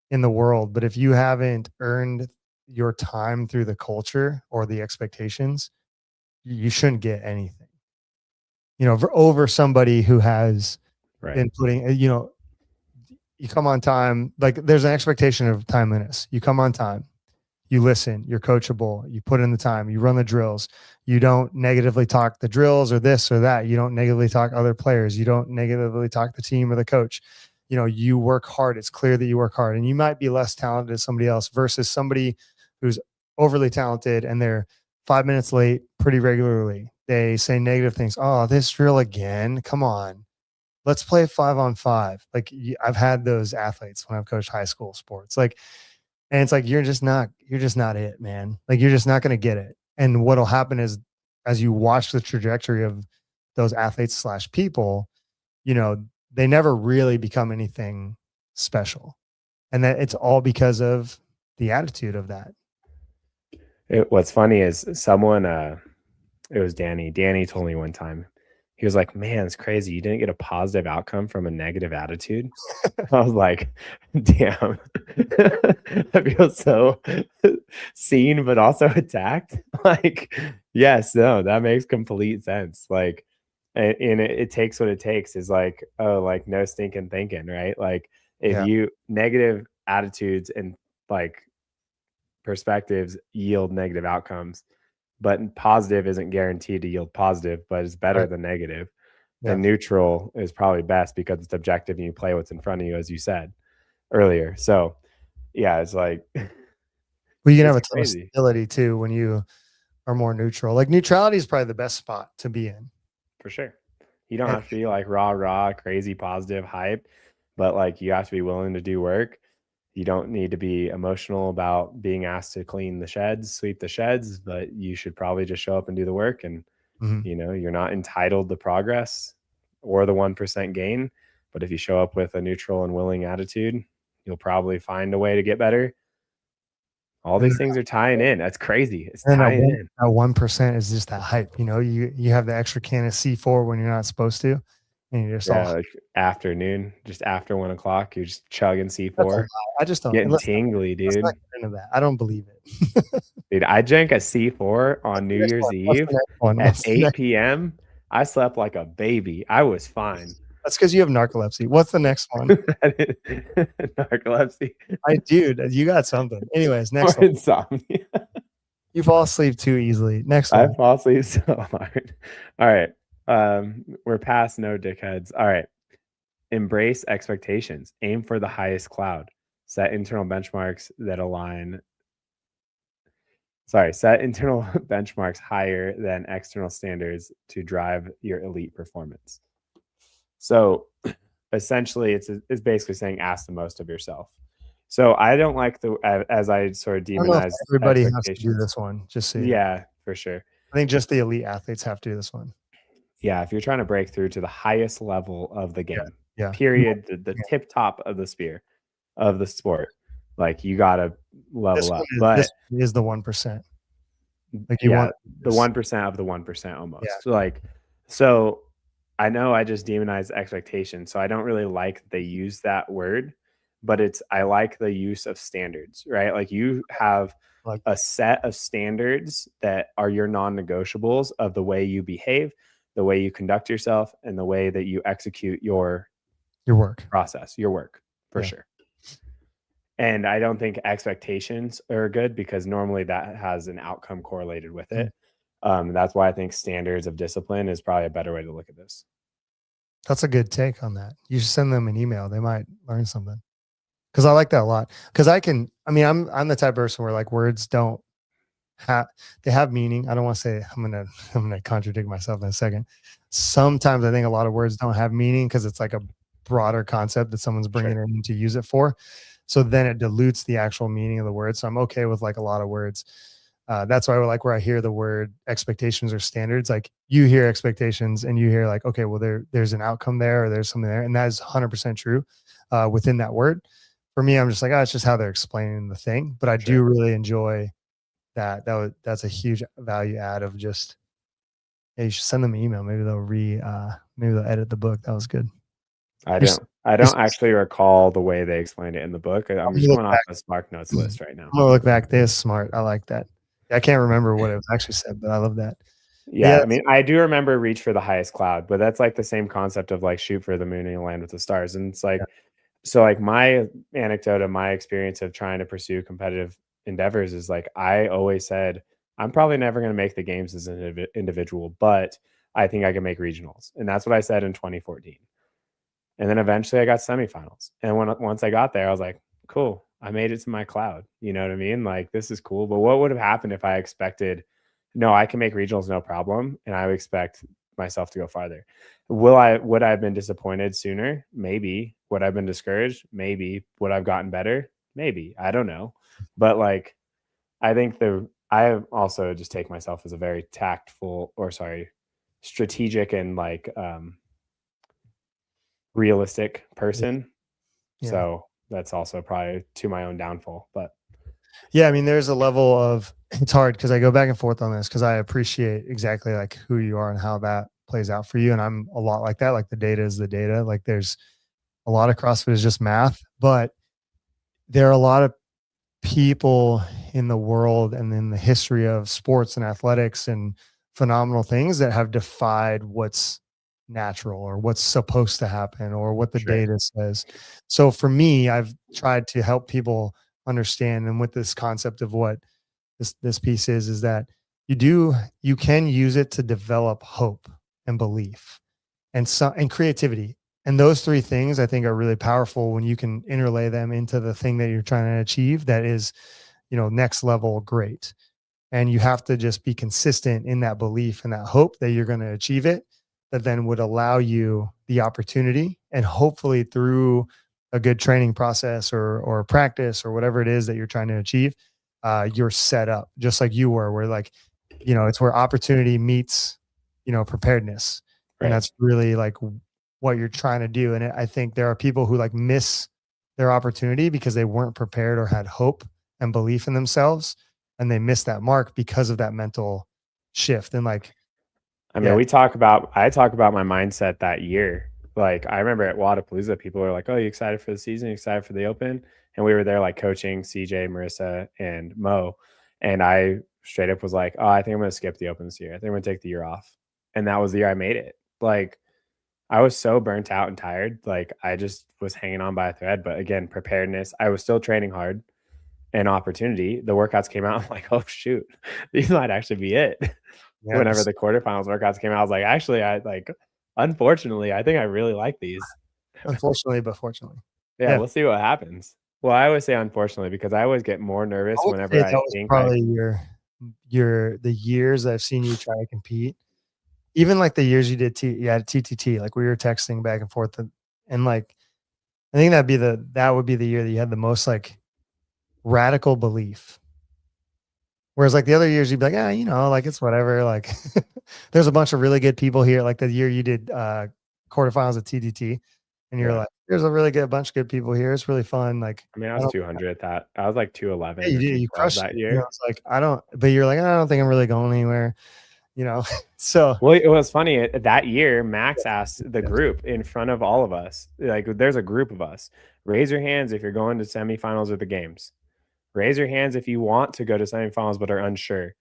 in the world, but if you haven't earned your time through the culture or the expectations, you shouldn't get anything. You know, over somebody who has Right. in putting, you come on time. Like there's an expectation of timeliness. You come on time, you listen, you're coachable, you put in the time, you run the drills, you don't negatively talk the drills or this or that. You don't negatively talk other players. You don't negatively talk the team or the coach. You work hard. It's clear that you work hard, and you might be less talented as somebody else versus somebody who's overly talented and they're 5 minutes late pretty regularly. They say negative things. Oh, this drill again. Come on. Let's play 5-on-5. Like I've had those athletes when I've coached high school sports. Like, and it's like, you're just not it, man. Like you're just not going to get it. And what'll happen is as you watch the trajectory of those athletes / people, they never really become anything special. And that it's all because of the attitude of that. What's funny is someone, it was Danny. Danny told me one time, he was like, man, it's crazy. You didn't get a positive outcome from a negative attitude. I was like, damn, I feel so seen, but also attacked. Like, yes, no, that makes complete sense. Like, and it takes what it takes is like, oh, like no stinking thinking, right? Like if you negative attitudes and like perspectives yield negative outcomes, but positive isn't guaranteed to yield positive, but it's better than negative. Yeah. And neutral is probably best because it's objective and you play what's in front of you, as you said earlier. So yeah, it's like, well, you can have a ton of crazy. stability too when you are more neutral. Like neutrality is probably the best spot to be in. For sure. You don't have to be like rah, crazy, positive, hype, but like you have to be willing to do work. You don't need to be emotional about being asked to clean the sheds, sweep the sheds, but you should probably just show up and do the work. And, you're not entitled to progress or the 1% gain. But if you show up with a neutral and willing attitude, you'll probably find a way to get better. All these things are tying in. That's crazy. It's tying in. That 1% is just that hype. You have the extra can of C4 when you're not supposed to, and you're just like afternoon, just after 1 o'clock, you're just chugging C4. I just don't getting tingly, dude. Let's not get into that. I don't believe it. Dude, I drank a C4 on New Year's Eve at 8 p.m. I slept like a baby. I was fine. That's because you have narcolepsy. What's the next one? Narcolepsy. Dude, you got something. Anyways, next one. Insomnia. You fall asleep too easily. Next one. I fall asleep so hard. All right. We're past no dickheads. All right. Embrace expectations. Aim for the highest cloud. Set internal benchmarks that align. Set internal benchmarks higher than external standards to drive your elite performance. So essentially it's basically saying ask the most of yourself. So I don't like as I sort of demonize everybody has to do this one. Just so yeah, for sure. I think just the elite athletes have to do this one. Yeah, if you're trying to break through to the highest level of the game, yeah. period, the tip top of the spear of the sport, like you gotta level up. But this is the 1%. Like you want the 1% of the 1% almost. Yeah. So I know I just demonized expectation, so I don't really like that they use that word, but I like the use of standards, right? Like you have a set of standards that are your non-negotiables of the way you behave, the way you conduct yourself, and the way that you execute your work process, your work, for sure. And I don't think expectations are good because normally that has an outcome correlated with it. That's why I think standards of discipline is probably a better way to look at this. That's a good take on that. You should send them an email. They might learn something. Because I like that a lot. Because I'm the type of person where like words don't have, they have meaning. I don't want to say, I'm gonna contradict myself in a second. Sometimes I think a lot of words don't have meaning because it's like a broader concept that someone's bringing in to use it for. So then it dilutes the actual meaning of the word. So I'm okay with like a lot of words. That's why I like where I hear the word expectations or standards. Like you hear expectations and you hear like, okay, well there's an outcome there or there's something there. And that is 100% true within that word. For me, I'm just like, it's just how they're explaining the thing. But I do really enjoy that. That's a huge value add of just, you should send them an email. Maybe they'll edit the book. That was good. I don't actually recall the way they explained it in the book. I'm just going off the Spark Notes list right now. I'm gonna look back. They're smart. I like that. I can't remember what it was actually said, but I love that. Yeah, Yeah. I mean, I do remember reach for the highest cloud, but that's like the same concept of like shoot for the moon and land with the stars. And it's like, so like my anecdote of my experience of trying to pursue competitive endeavors is like, I always said, I'm probably never going to make the games as an individual, but I think I can make regionals. And that's what I said in 2014. And then eventually I got semifinals. And once I got there, I was like, cool, I made it to my cloud. You know what I mean? Like, this is cool. But what would have happened if I expected, no, I can make regionals no problem, and I would expect myself to go farther? Would I have been disappointed sooner? Maybe. Would I have been discouraged? Maybe. Would I've gotten better? Maybe. I don't know. But like, I think I also just take myself as a very tactful, or sorry, strategic and like realistic person. Yeah. So that's also probably to my own downfall. But Yeah, I mean, there's a level of, it's hard because I go back and forth on this because I appreciate exactly like who you are and how that plays out for you. And I'm a lot like that. Like the data is the data. Like there's a lot of CrossFit is just math, but there are a lot of people in the world and in the history of sports and athletics and phenomenal things that have defied what's natural or what's supposed to happen or what the Sure. data says. So for me, I've tried to help people understand, and with this concept of what this piece is that you can use it to develop hope and belief and creativity. And those three things I think are really powerful when you can interlay them into the thing that you're trying to achieve that is, next level great. And you have to just be consistent in that belief and that hope that you're going to achieve it, that then would allow you the opportunity, and hopefully through a good training process or practice or whatever it is that you're trying to achieve, you're set up just like you were, where like, it's where opportunity meets, preparedness. Right. And that's really like what you're trying to do. And I think there are people who like miss their opportunity because they weren't prepared or had hope and belief in themselves, and they miss that mark because of that mental shift. And like, I mean, yeah. I talk about my mindset that year. Like, I remember at Wadapalooza, people were like, "Oh, you excited for the season? You excited for the Open?" And we were there like coaching CJ, Marissa, and Mo. And I straight up was like, "Oh, I think I'm going to skip the Open this year. I think I'm going to take the year off." And that was the year I made it. Like, I was so burnt out and tired. Like, I just was hanging on by a thread. But again, preparedness. I was still training hard, and opportunity. The workouts came out. I'm like, "Oh shoot, these might actually be it." Whenever the quarterfinals workouts came out, I was like, actually, unfortunately, I think I really like these. Unfortunately, but fortunately. Yeah, we'll see what happens. Well, I always say unfortunately because I always get more nervous whenever That I was think probably the years I've seen you try to compete. Even like the years you did TTT, like we were texting back and forth, and like I think that would be the year that you had the most like radical belief. Whereas like the other years you'd be like, like it's whatever. Like there's a bunch of really good people here. Like the year you did quarterfinals at TTT, and you're like, there's a really good bunch of good people here. It's really fun. Like, I mean, I was 200 at that. I was like 211. yeah, you crushed that it. year. It's like, but you're like, I don't think I'm really going anywhere, So, well, it was funny that year. Max asked the group in front of all of us, like, there's a group of us. Raise your hands if you're going to semifinals or the games. Raise your hands if you want to go to semifinals but are unsure.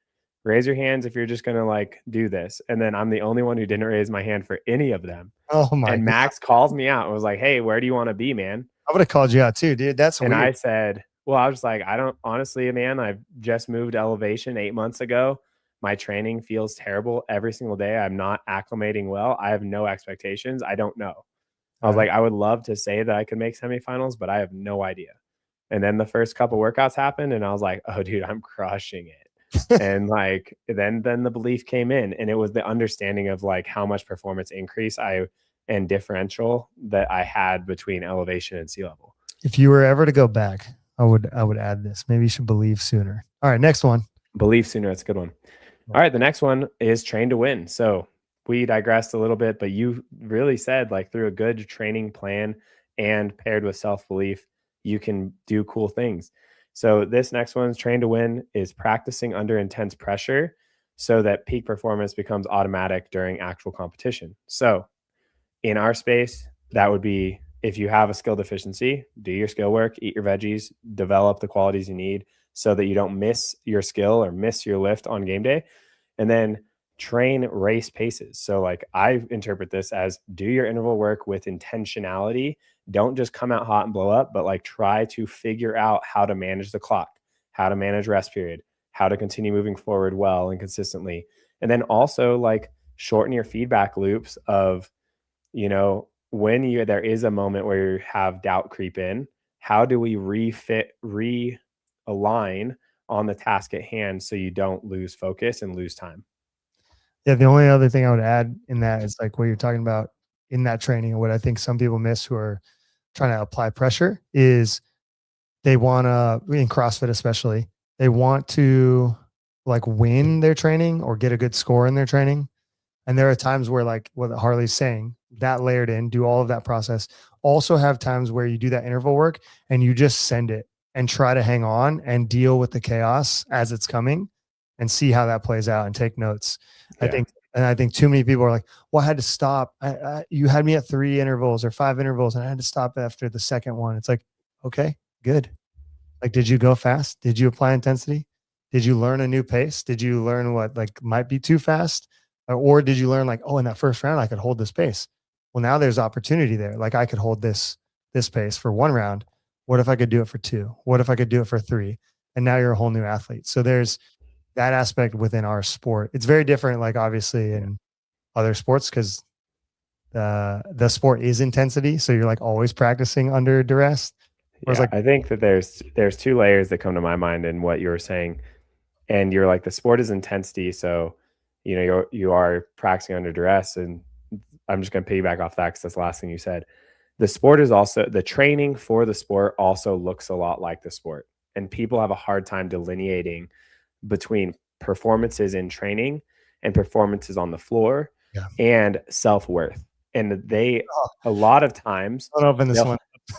Raise your hands if you're just going to like do this. And then I'm the only one who didn't raise my hand for any of them. Oh my And Max calls me out and was like, "Hey, where do you want to be, man?" I would have called you out too, dude. That's and weird. I said, well, I was like, I don't honestly, man, I've just moved elevation 8 months ago. My training feels terrible every single day. I'm not acclimating well. I have no expectations. I don't know. I was like, I would love to say that I could make semifinals, but I have no idea. And then the first couple workouts happened and I was like, oh dude, I'm crushing it. And like, then the belief came in, and it was the understanding of like how much performance increase and differential that I had between elevation and sea level. If you were ever to go back, I would add this. Maybe you should believe sooner. All right, next one. Believe sooner. That's a good one. All right, the next one is train to win. So we digressed a little bit, but you really said like through a good training plan and paired with self-belief, you can do cool things. So this next one's train to win is practicing under intense pressure so that peak performance becomes automatic during actual competition. So in our space, that would be if you have a skill deficiency, do your skill work, eat your veggies, develop the qualities you need so that you don't miss your skill or miss your lift on game day. And then train race paces. So like I interpret this as do your interval work with intentionality. Don't just come out hot and blow up, but like try to figure out how to manage the clock, how to manage rest period, how to continue moving forward well and consistently. And then also like shorten your feedback loops of, when there is a moment where you have doubt creep in, how do we realign on the task at hand so you don't lose focus and lose time? Yeah, the only other thing I would add in that is like what you're talking about in that training, and what I think some people miss who are trying to apply pressure is they want to, in CrossFit especially, they want to like win their training or get a good score in their training. And there are times where, like what Harley's saying, that layered in, do all of that process. Also have times where you do that interval work and you just send it and try to hang on and deal with the chaos as it's coming and see how that plays out and take notes. Yeah. I think too many people are like, well, I had to stop. You had me at 3 intervals or 5 intervals and I had to stop after the second one. It's like, okay, good. Like, did you go fast? Did you apply intensity? Did you learn a new pace? Did you learn what like might be too fast? Or did you learn like, oh, in that first round, I could hold this pace. Well, now there's opportunity there. Like I could hold this pace for 1 round. What if I could do it for 2? What if I could do it for 3? And now you're a whole new athlete. So there's that aspect within our sport. It's very different, like obviously in other sports, because the sport is intensity. So you're like always practicing under duress. Yeah, I think that there's 2 layers that come to my mind in what you were saying. And you're like, the sport is intensity. So, you are practicing under duress. And I'm just going to piggyback off that because that's the last thing you said. The sport is also, the training for the sport also looks a lot like the sport. And people have a hard time delineating between performances in training and performances on the floor and self-worth. And a lot of times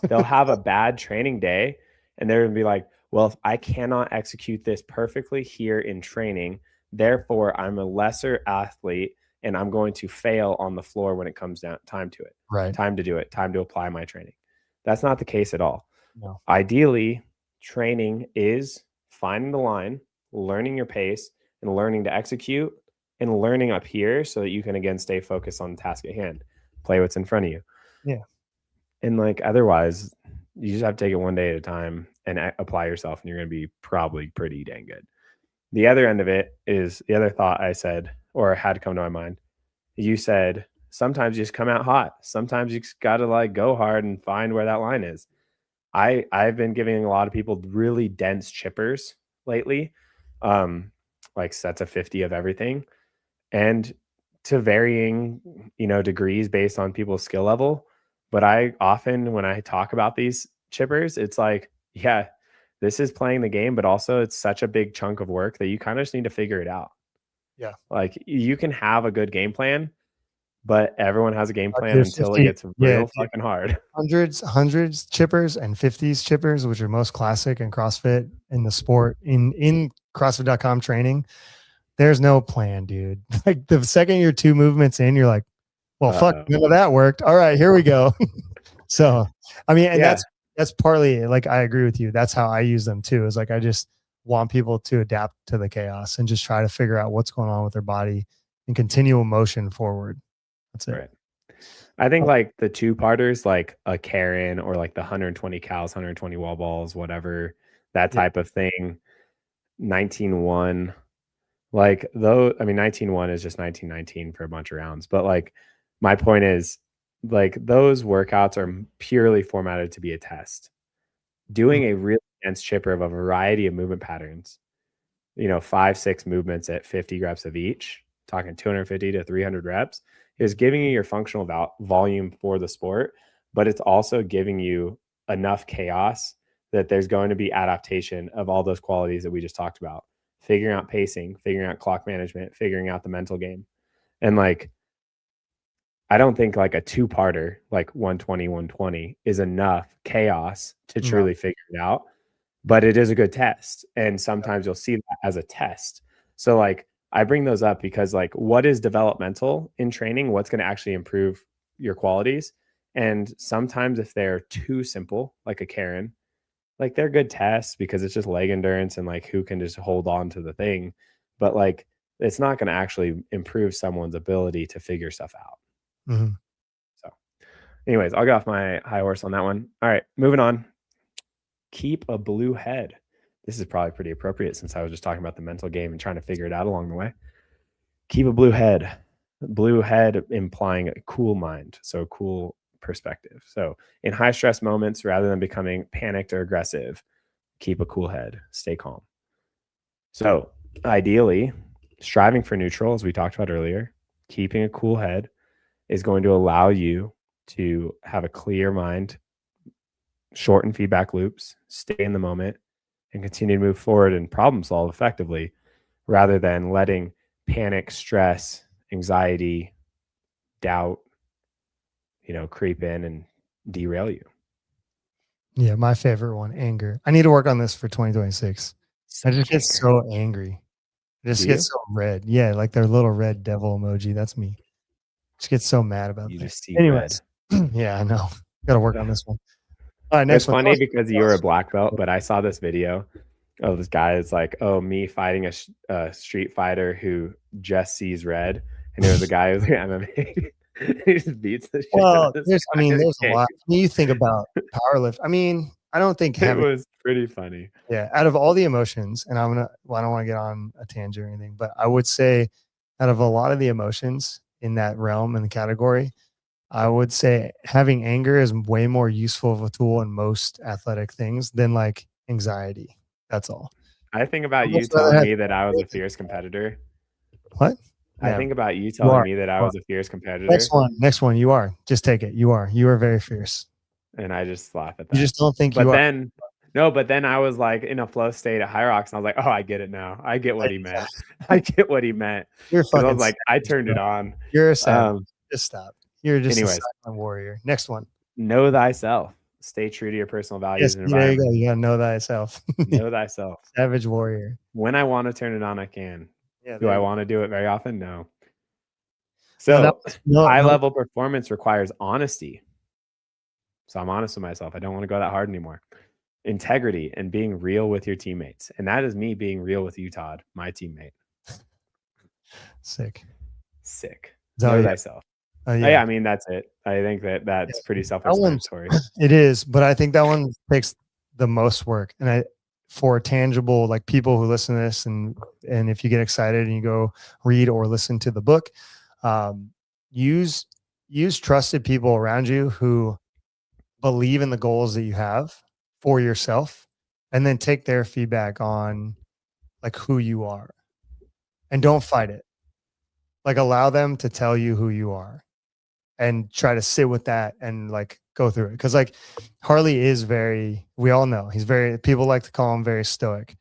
they'll have a bad training day and they're going to be like, well, if I cannot execute this perfectly here in training, therefore I'm a lesser athlete and I'm going to fail on the floor when it comes down time to it. Right. Time to do it. Time to apply my training. That's not the case at all. No. Ideally, training is finding the line, learning your pace, and learning to execute and learning up here so that you can again stay focused on the task at hand. Play what's in front of you. Yeah. And like otherwise, you just have to take it one day at a time and apply yourself, and you're going to be probably pretty dang good. The other end of it is the other thought I said, or had come to my mind. You said, sometimes you just come out hot. Sometimes you just got to like go hard and find where that line is. I've been giving a lot of people really dense chippers lately, like sets of 50 of everything, and to varying, degrees based on people's skill level. But I often, when I talk about these chippers, it's like, yeah, this is playing the game, but also it's such a big chunk of work that you kind of just need to figure it out. Yeah. Like you can have a good game plan, but everyone has a game plan until it gets real fucking hard. Hundreds chippers and 50s chippers, which are most classic in CrossFit in the sport in CrossFit.com training. There's no plan, dude. Like the second you're 2 movements in, you're like, well, fuck, none of that worked. All right, here we go. So, I mean, and that's partly like, I agree with you. That's how I use them too, is like, I just want people to adapt to the chaos and just try to figure out what's going on with their body and continue motion forward. That's it. Right. I think like the 2-parters, like a Karen or like the 120 cows, 120 wall balls, whatever, that type of thing. 19-1, like though, I mean, 19-1 is just 1919 for a bunch of rounds. But like my point is, like those workouts are purely formatted to be a test. Doing a really dense chipper of a variety of movement patterns, 5-6 movements at 50 reps of each, talking 250 to 300 reps, is giving you your functional volume for the sport, but it's also giving you enough chaos that there's going to be adaptation of all those qualities that we just talked about. Figuring out pacing, figuring out clock management, figuring out the mental game. And like, I don't think like a 2-parter, like 120, 120 is enough chaos to truly figure it out, but it is a good test. And sometimes you'll see that as a test. So like, I bring those up because like, what is developmental in training? What's going to actually improve your qualities? And sometimes if they're too simple, like a Karen, like they're good tests because it's just leg endurance and like who can just hold on to the thing. But like it's not going to actually improve someone's ability to figure stuff out. Mhm. So, anyways, I'll get off my high horse on that one. All right, moving on. Keep a blue head. This is probably pretty appropriate since I was just talking about the mental game and trying to figure it out along the way. Keep a blue head. Blue head implying a cool mind, so a cool perspective. So in high stress moments, rather than becoming panicked or aggressive, keep a cool head, stay calm. So ideally, striving for neutral, as we talked about earlier, keeping a cool head is going to allow you to have a clear mind, shorten feedback loops, stay in the moment, and continue to move forward and problem solve effectively, rather than letting panic, stress, anxiety, doubt, creep in and derail you. Yeah, my favorite one, anger. I need to work on this for 2026. I just get so angry. I just Do get you? so red. Yeah, like their little red devil emoji. That's me. Just get so mad about You things. just see Anyways, red. yeah, I know. Got to work on this one. All right, next It's one. funny because you're a black belt, but I saw this video of this guy. It's like, oh, me fighting a street fighter who just sees red, and there was a guy who's like MMA. He just beats the shit out Well, of this there's guy in a cage. lot. When you think about powerlift, I don't think It having was pretty funny. out of all the emotions, and I don't want to get on a tangent or anything, but I would say out of a lot of the emotions in that realm and the category, I would say having anger is way more useful of a tool in most athletic things than like anxiety. That's all. I think about I'd you much rather telling have me that I was a fierce competitor. what? I Yeah, think about you you telling are. me that I You was are. a fierce competitor, Next one. You are. Just take it. You are very fierce. and I just laugh at You that. just don't think But you are. then, no, but then I was like in a flow state at High Rocks, and I was like, oh, I get it now. I get what he meant. I get what he meant. You're Because I fucking was like, I savage, turned it bro. on. You're a savage. Just stop. You're just a Anyways, silent warrior. Next one. know thyself. Stay true to your personal values Yes, and there you environment. go. You gotta know thyself. Know thyself. Savage warrior. When I want to turn it on, I can. Yeah. Do I want to do it very often? No. No, So high level performance requires honesty. So I'm honest with myself. I don't want to go that hard anymore. Integrity and being real with your teammates. And that is me being real with you, Todd, my teammate. Sick. Know thyself. Yeah. Yeah, I mean, that's it. I think that's pretty self-explanatory. It is, but I think that one takes the most work. And for tangible, like people who listen to this and if you get excited and you go read or listen to the book, use trusted people around you who believe in the goals that you have for yourself, and then take their feedback on like who you are, and don't fight it. Like allow them to tell you who you are and try to sit with that and like go through it. Cause like Harley is we all know people like to call him very stoic.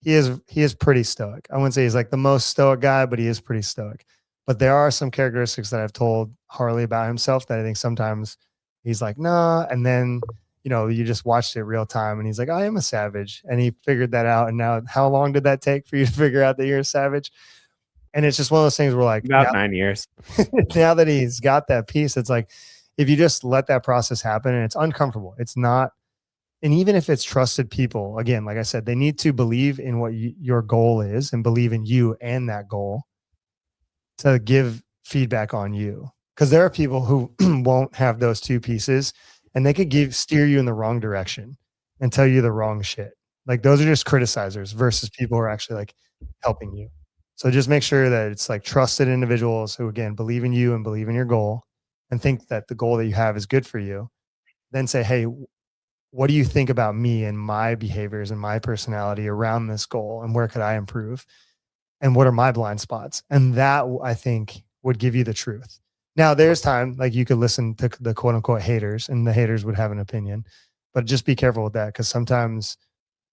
He is pretty stoic. I wouldn't say he's like the most stoic guy, but he is pretty stoic. But there are some characteristics that I've told Harley about himself that I think sometimes he's like, nah. And then, you just watched it real time and he's like, I am a savage. And he figured that out. And now how long did that take for you to figure out that you're a savage? And it's just one of those things where like about 9 years. Now that he's got that piece, it's like, if you just let that process happen, and it's uncomfortable, it's not. And even if it's trusted people, again, like I said, they need to believe in what your goal is and believe in you and that goal to give feedback on you. Because there are people who won't have those two pieces, and they could steer you in the wrong direction and tell you the wrong shit. Like those are just criticizers versus people who are actually like helping you. So just make sure that it's like trusted individuals who, again, believe in you and believe in your goal and think that the goal that you have is good for you. Then say, hey, what do you think about me and my behaviors and my personality around this goal? And where could I improve? And what are my blind spots? And that, I think, would give you the truth. Now, there's time like you could listen to the quote unquote haters, and the haters would have an opinion, but just be careful with that, because sometimes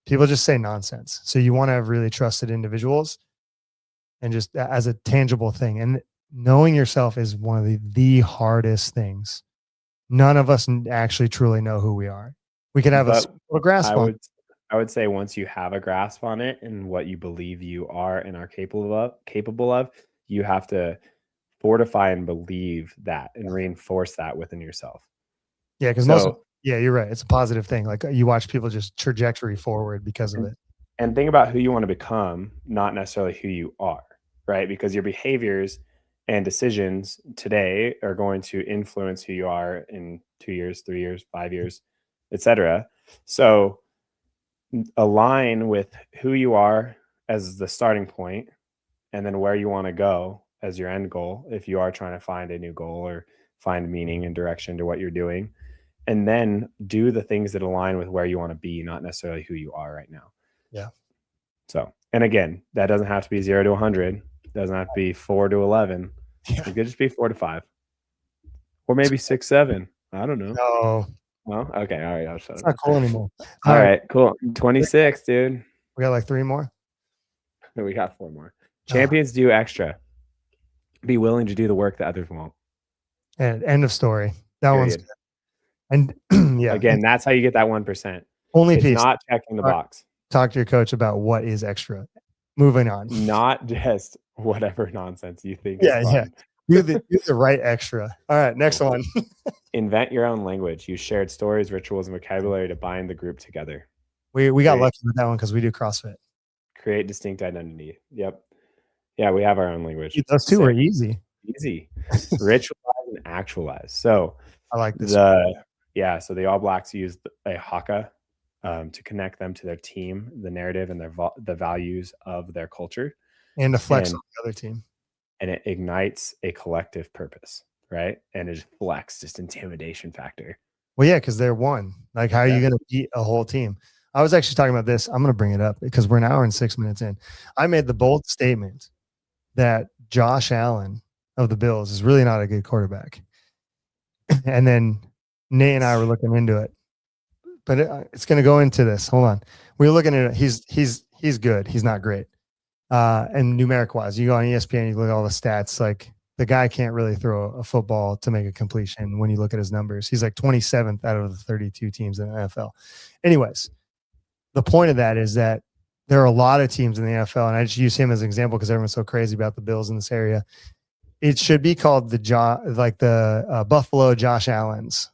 people just say nonsense. So you want to have really trusted individuals, and just as a tangible thing. And knowing yourself is one of the hardest things. None of us actually truly know who we are. We could have a grasp on it. I would say once you have a grasp on it and what you believe you are and are capable of, you have to fortify and believe that and reinforce that within yourself. Yeah, because you're right. It's a positive thing. Like you watch people just trajectory forward because of it. And think about who you want to become, not necessarily who you are, right? Because your behaviors and decisions today are going to influence who you are in 2 years, 3 years, 5 years, etc. So align with who you are as the starting point and then where you want to go as your end goal if you are trying to find a new goal or find meaning and direction to what you're doing, and then do the things that align with where you want to be, not necessarily who you are right now. Yeah. So, and again, that doesn't have to be 0 to 100. It doesn't have to be 4 to 11. Yeah. It could just be 4 to 5, or maybe 6, 7. I don't know. No, Well, okay, all right, I'll shut it's up. not cool anymore. All right, cool. 26, dude. We got like 3 more. We got 4 more. Champions do extra. Be willing to do the work that others won't. And end of story. That one's Period. good. And yeah, Again, that's how you get that 1%. only It's piece. not checking the All right. box. Talk to your coach about what is extra. Moving on. Not just whatever nonsense you think Yeah, is fun. yeah. Do the right extra. All right, next one. Invent your own language. Use shared stories, rituals, and vocabulary to bind the group together. We got Great. lucky with that one because we do CrossFit. Create distinct identity. Yep. Yeah, we have our own language. Those two were easy. Easy. Ritualize and actualize. So I like this. So the All Blacks used a haka to connect them to their team, the narrative, and the values of their culture, And to flex on the other team. and it ignites a collective purpose, right? And it flex just intimidation factor. Well, yeah, because they're one. Like, how are you going to beat a whole team? I was actually talking about this. I'm going to bring it up because we're an hour and 6 minutes in. I made the bold statement that Josh Allen of the Bills is really not a good quarterback. And then Nate and I were looking into it. But it's going to go into this. Hold on. We were looking at it. He's good. He's not great. And numeric wise, you go on ESPN, you look at all the stats. Like, the guy can't really throw a football to make a completion when you look at his numbers. He's like 27th out of the 32 teams in the NFL. Anyways, the point of that is that there are a lot of teams in the NFL, and I just use him as an example because everyone's so crazy about the Bills in this area. It should be called the Buffalo Josh Allens,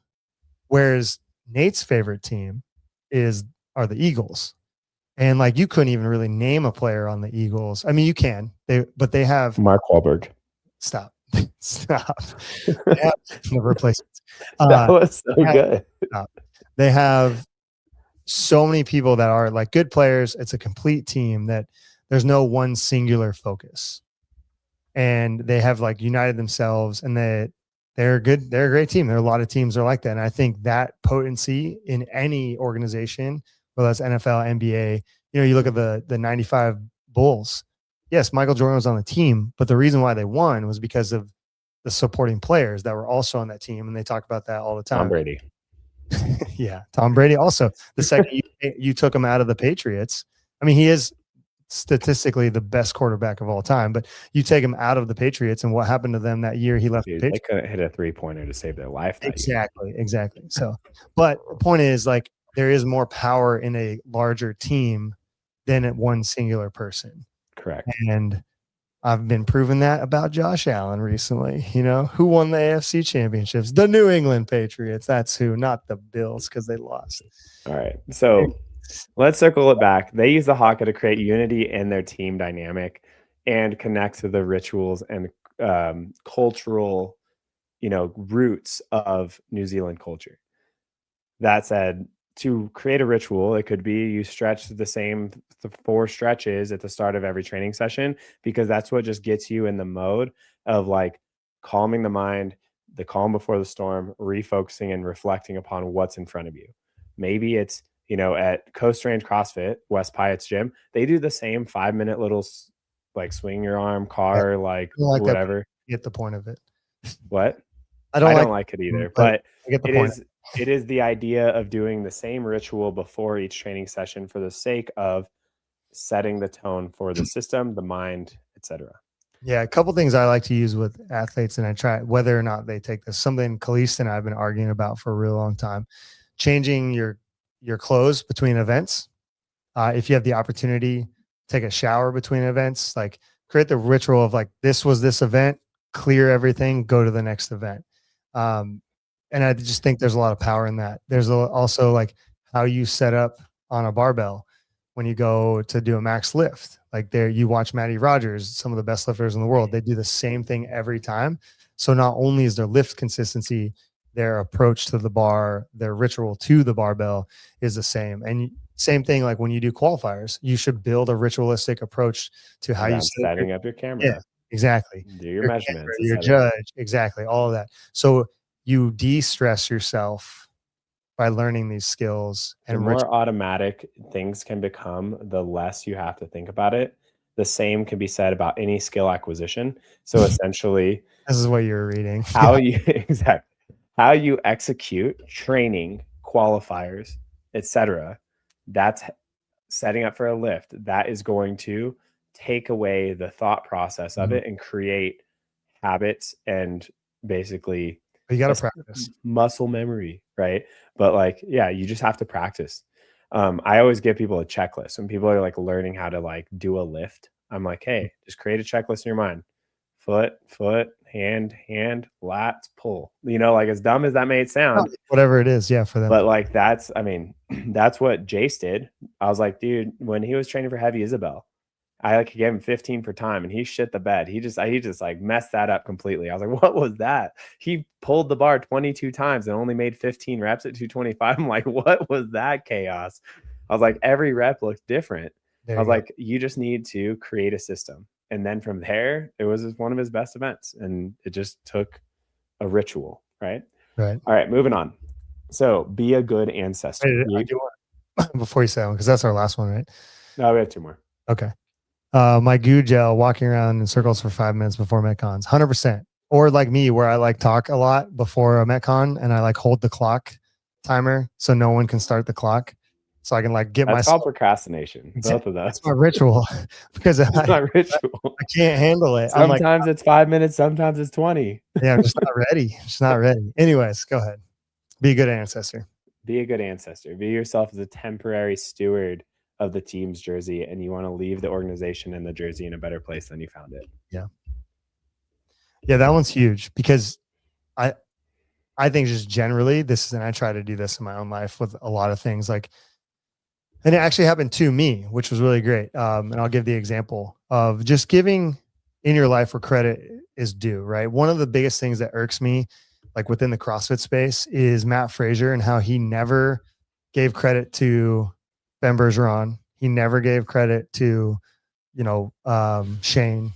whereas Nate's favorite team are the Eagles. And like, you couldn't even really name a player on the Eagles. I mean, you can, but they have Mark Wahlberg. Stop. They have the replacements. That was so good. They have so many people that are like good players. It's a complete team that there's no one singular focus. And they have like united themselves, and they're good. They're a great team. There are a lot of teams that are like that. And I think that potency in any organization, whether that's NFL, NBA, you look at the 95 Bulls. Yes, Michael Jordan was on the team, but the reason why they won was because of the supporting players that were also on that team. And they talk about that all the time. Tom Brady. Yeah. Tom Brady. Also, the second you took him out of the Patriots, I mean, he is statistically the best quarterback of all time, but you take him out of the Patriots, and what happened to them that year he left the Patriots? They couldn't hit a 3-pointer to save their life. Exactly. So, but the point is, like, there is more power in a larger team than at one singular person. Correct. And I've been proving that about Josh Allen recently. Who won the AFC championships? The New England Patriots. That's who, not the Bills, because they lost. All right. So let's circle it back. They use the haka to create unity in their team dynamic and connect to the rituals and cultural, roots of New Zealand culture. That said, to create a ritual, it could be you stretch the 4 stretches at the start of every training session, because that's what just gets you in the mode of like calming the mind, the calm before the storm, refocusing and reflecting upon what's in front of you. Maybe it's, at Coast Range CrossFit, West Pyatt's gym, they do the same 5-minute little like swing your arm car, like whatever. Get the point of it. What? I don't like it either, but I get the point. It is the idea of doing the same ritual before each training session for the sake of setting the tone for the system, the mind, etc. Yeah, a couple things I like to use with athletes, and I try whether or not they take this. Something Khalees and I have been arguing about for a real long time. Changing your clothes between events. If you have the opportunity, take a shower between events. Like, create the ritual of like, this was this event, clear everything, go to the next event. And I just think there's a lot of power in that. There's also like how you set up on a barbell. when you go to do a max lift. Like there, you watch Matty Rogers, some of the best lifters in the world. They do the same thing every time. So not only is their lift consistency, their approach to the bar, their ritual to the barbell is the same. And same thing, like when you do qualifiers, you should build a ritualistic approach to how you Around set up setting up your camera. Yeah, exactly. Do your Your measurements. camera, your etc. judge, exactly, all of that. So you de-stress yourself by learning these skills The and more automatic things can become, the less you have to think about it. The same can be said about any skill acquisition. So essentially, this is what you're reading. how you exactly how you execute training, qualifiers, etc. That's setting up for a lift. That is going to take away the thought process of Mhm. it and create habits and basically You got to That's practice. muscle memory, right? But like, yeah, you just have to practice. I always give people a checklist when people are like learning how to like do a lift. I'm like, hey, just create a checklist in your mind. Foot, hand, lats, pull. You know, like as dumb as that may sound, Whatever it is, yeah, for them. but like that's, I mean, that's what Jace did. I was like, dude, when he was training for Heavy Isabel, I like gave him 15 per time and he shit the bed. He just like messed that up completely. I was like, what was that? He pulled the bar 22 times and only made 15 reps at 225. I'm like, what was that chaos? I was like, every rep looked different. There I was you go. like, you just need to create a system. And then from there, it was one of his best events. And it just took a ritual, right? Right. All right, moving on. So be a good ancestor. I do want, before you say that one, because that's our last one, right? No, we have two more. Okay. My goo gel, walking around in circles for 5 minutes before Metcons, 100%. Or like me, where I like talk a lot before a Metcon and I like hold the clock timer so no one can start the clock. So I can like get That's myself. called procrastination. Both of those. That's my ritual because It's I my ritual. can't handle it. Sometimes it's 5 minutes, sometimes it's 20. Yeah, I'm just not ready. Just not ready. Anyways, go ahead. Be a good ancestor. Be a good ancestor. Be yourself as a temporary steward of the team's jersey, and you want to leave the organization and the jersey in a better place than you found it. Yeah, that one's huge because I think just generally this is, and I try to do this in my own life with a lot of things like, and it actually happened to me, which was really great. And I'll give the example of just giving in your life where credit is due, right? One of the biggest things that irks me, like within the CrossFit space, is Matt Frazier and how he never gave credit to Ben Bergeron. He never gave credit to, Shane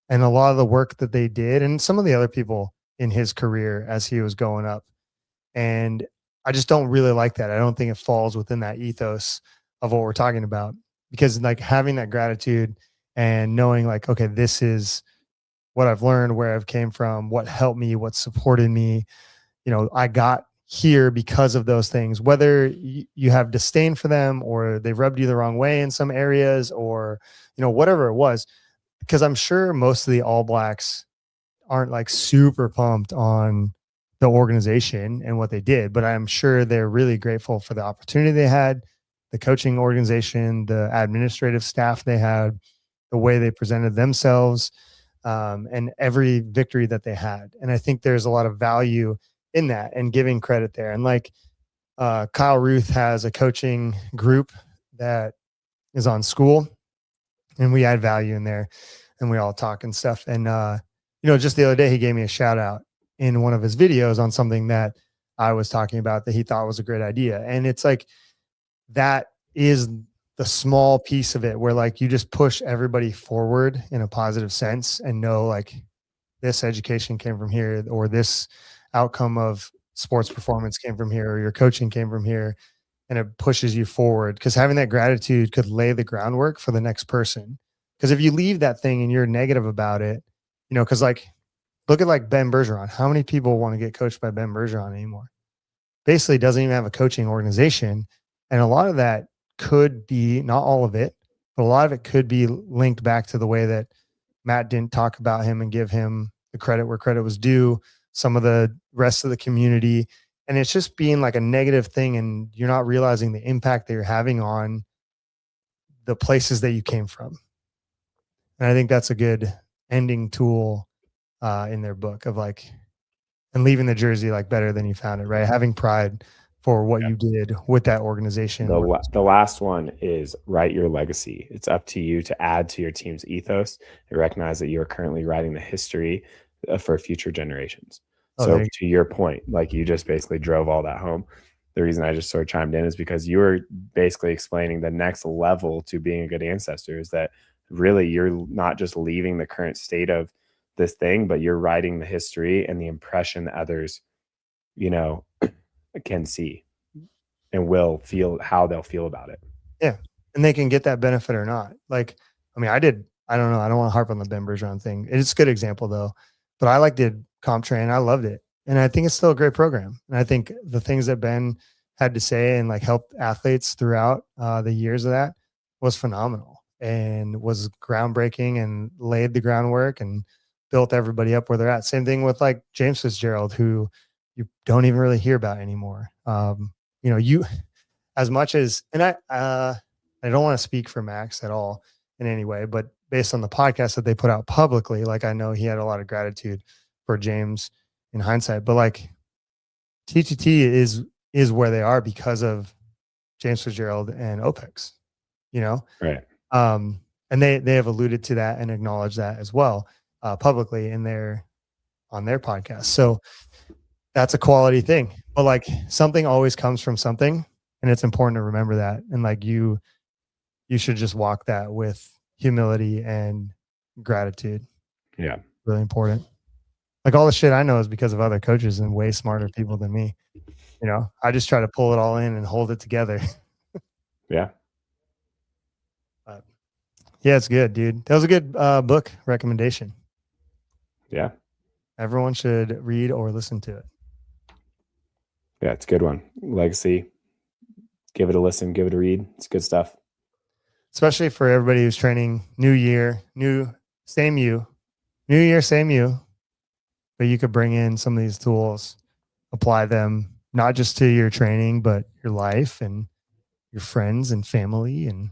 and a lot of the work that they did and some of the other people in his career as he was going up. And I just don't really like that. I don't think it falls within that ethos of what we're talking about, because like having that gratitude and knowing like, okay, this is what I've learned, where I've came from, what helped me, what supported me. I got here because of those things, whether you have disdain for them or they rubbed you the wrong way in some areas or, whatever it was, because I'm sure most of the All Blacks aren't like super pumped on the organization and what they did, but I'm sure they're really grateful for the opportunity they had, the coaching organization, the administrative staff they had, the way they presented themselves, and every victory that they had. And I think there's a lot of value in that and giving credit there. And like Kyle Ruth has a coaching group that is on School, and we add value in there and we all talk and stuff. And, just the other day, he gave me a shout out in one of his videos on something that I was talking about that he thought was a great idea. And it's like, that is the small piece of it where like you just push everybody forward in a positive sense and know like this education came from here, or this outcome of sports performance came from here, or your coaching came from here, and it pushes you forward. Because having that gratitude could lay the groundwork for the next person. Because if you leave that thing and you're negative about it, because like, look at like Ben Bergeron. How many people want to get coached by Ben Bergeron anymore? Basically doesn't even have a coaching organization. And a lot of that could be, not all of it, but a lot of it could be linked back to the way that Matt didn't talk about him and give him the credit where credit was due, some of the rest of the community. And it's just being like a negative thing, and you're not realizing the impact that you're having on the places that you came from. And I think that's a good ending tool in their book of like, and leaving the jersey like better than you found it, right? Having pride for what you did with that organization. The last one is write your legacy. It's up to you to add to your team's ethos and recognize that you're currently writing the history for future generations. So to your point, like you just basically drove all that home. The reason I just sort of chimed in is because you were basically explaining the next level to being a good ancestor is that really you're not just leaving the current state of this thing, but you're writing the history and the impression that others, can see and will feel how they'll feel about it. Yeah. And they can get that benefit or not. Like, I mean, I don't know. I don't want to harp on the Ben Bergeron thing. It's a good example though, but I did CompTrain. I loved it. And I think it's still a great program. And I think the things that Ben had to say and like helped athletes throughout the years of that was phenomenal and was groundbreaking and laid the groundwork and built everybody up where they're at. Same thing with like James Fitzgerald, who you don't even really hear about anymore. You as much as, and I don't want to speak for Max at all in any way, but based on the podcast that they put out publicly, like I know he had a lot of gratitude for James in hindsight, but like TTT is where they are because of James Fitzgerald and OPEX, Right. And they have alluded to that and acknowledged that as well publicly on their podcast. So that's a quality thing, but like something always comes from something, and it's important to remember that. And like you should just walk that with humility and gratitude. Yeah. Really important. Like all the shit I know is because of other coaches and way smarter people than me. I just try to pull it all in and hold it together. Yeah. Yeah, it's good, dude. That was a good book recommendation. Yeah. Everyone should read or listen to it. Yeah, it's a good one. Legacy. Give it a listen, give it a read. It's good stuff. Especially for everybody who's training. New year, same you. New year, same you. But you could bring in some of these tools, apply them not just to your training, but your life and your friends and family, and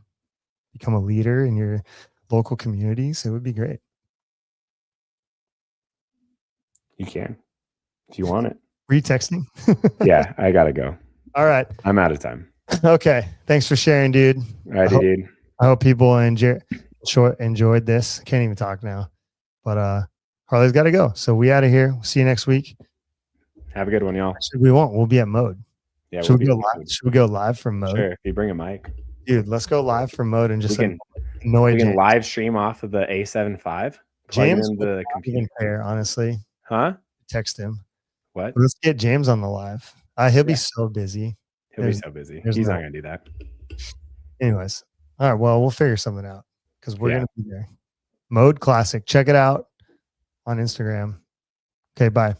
become a leader in your local communities. It would be great. You can, if you want it. Retexting. Yeah, I gotta go. All right. I'm out of time. Okay. Thanks for sharing, dude. All right, dude. I hope people enjoyed this. I can't even talk now, but Harley's got to go. So we out of here. We'll see you next week. Have a good one, y'all. Actually, we won't. We'll be at Mode. Yeah. Should we go live? Should we go live from Mode? Sure. If you bring a mic, dude, let's go live from Mode and just we annoy can James. live stream off of the A75. James into the even computer. care, honestly. Huh? Text him. What? Let's get James on the live. He'll be so busy. He'll be so busy. there's He's no- not gonna do that. Anyways, all right. Well, we'll figure something out because we're gonna be there. Mode Classic. Check it out on Instagram. Okay, bye.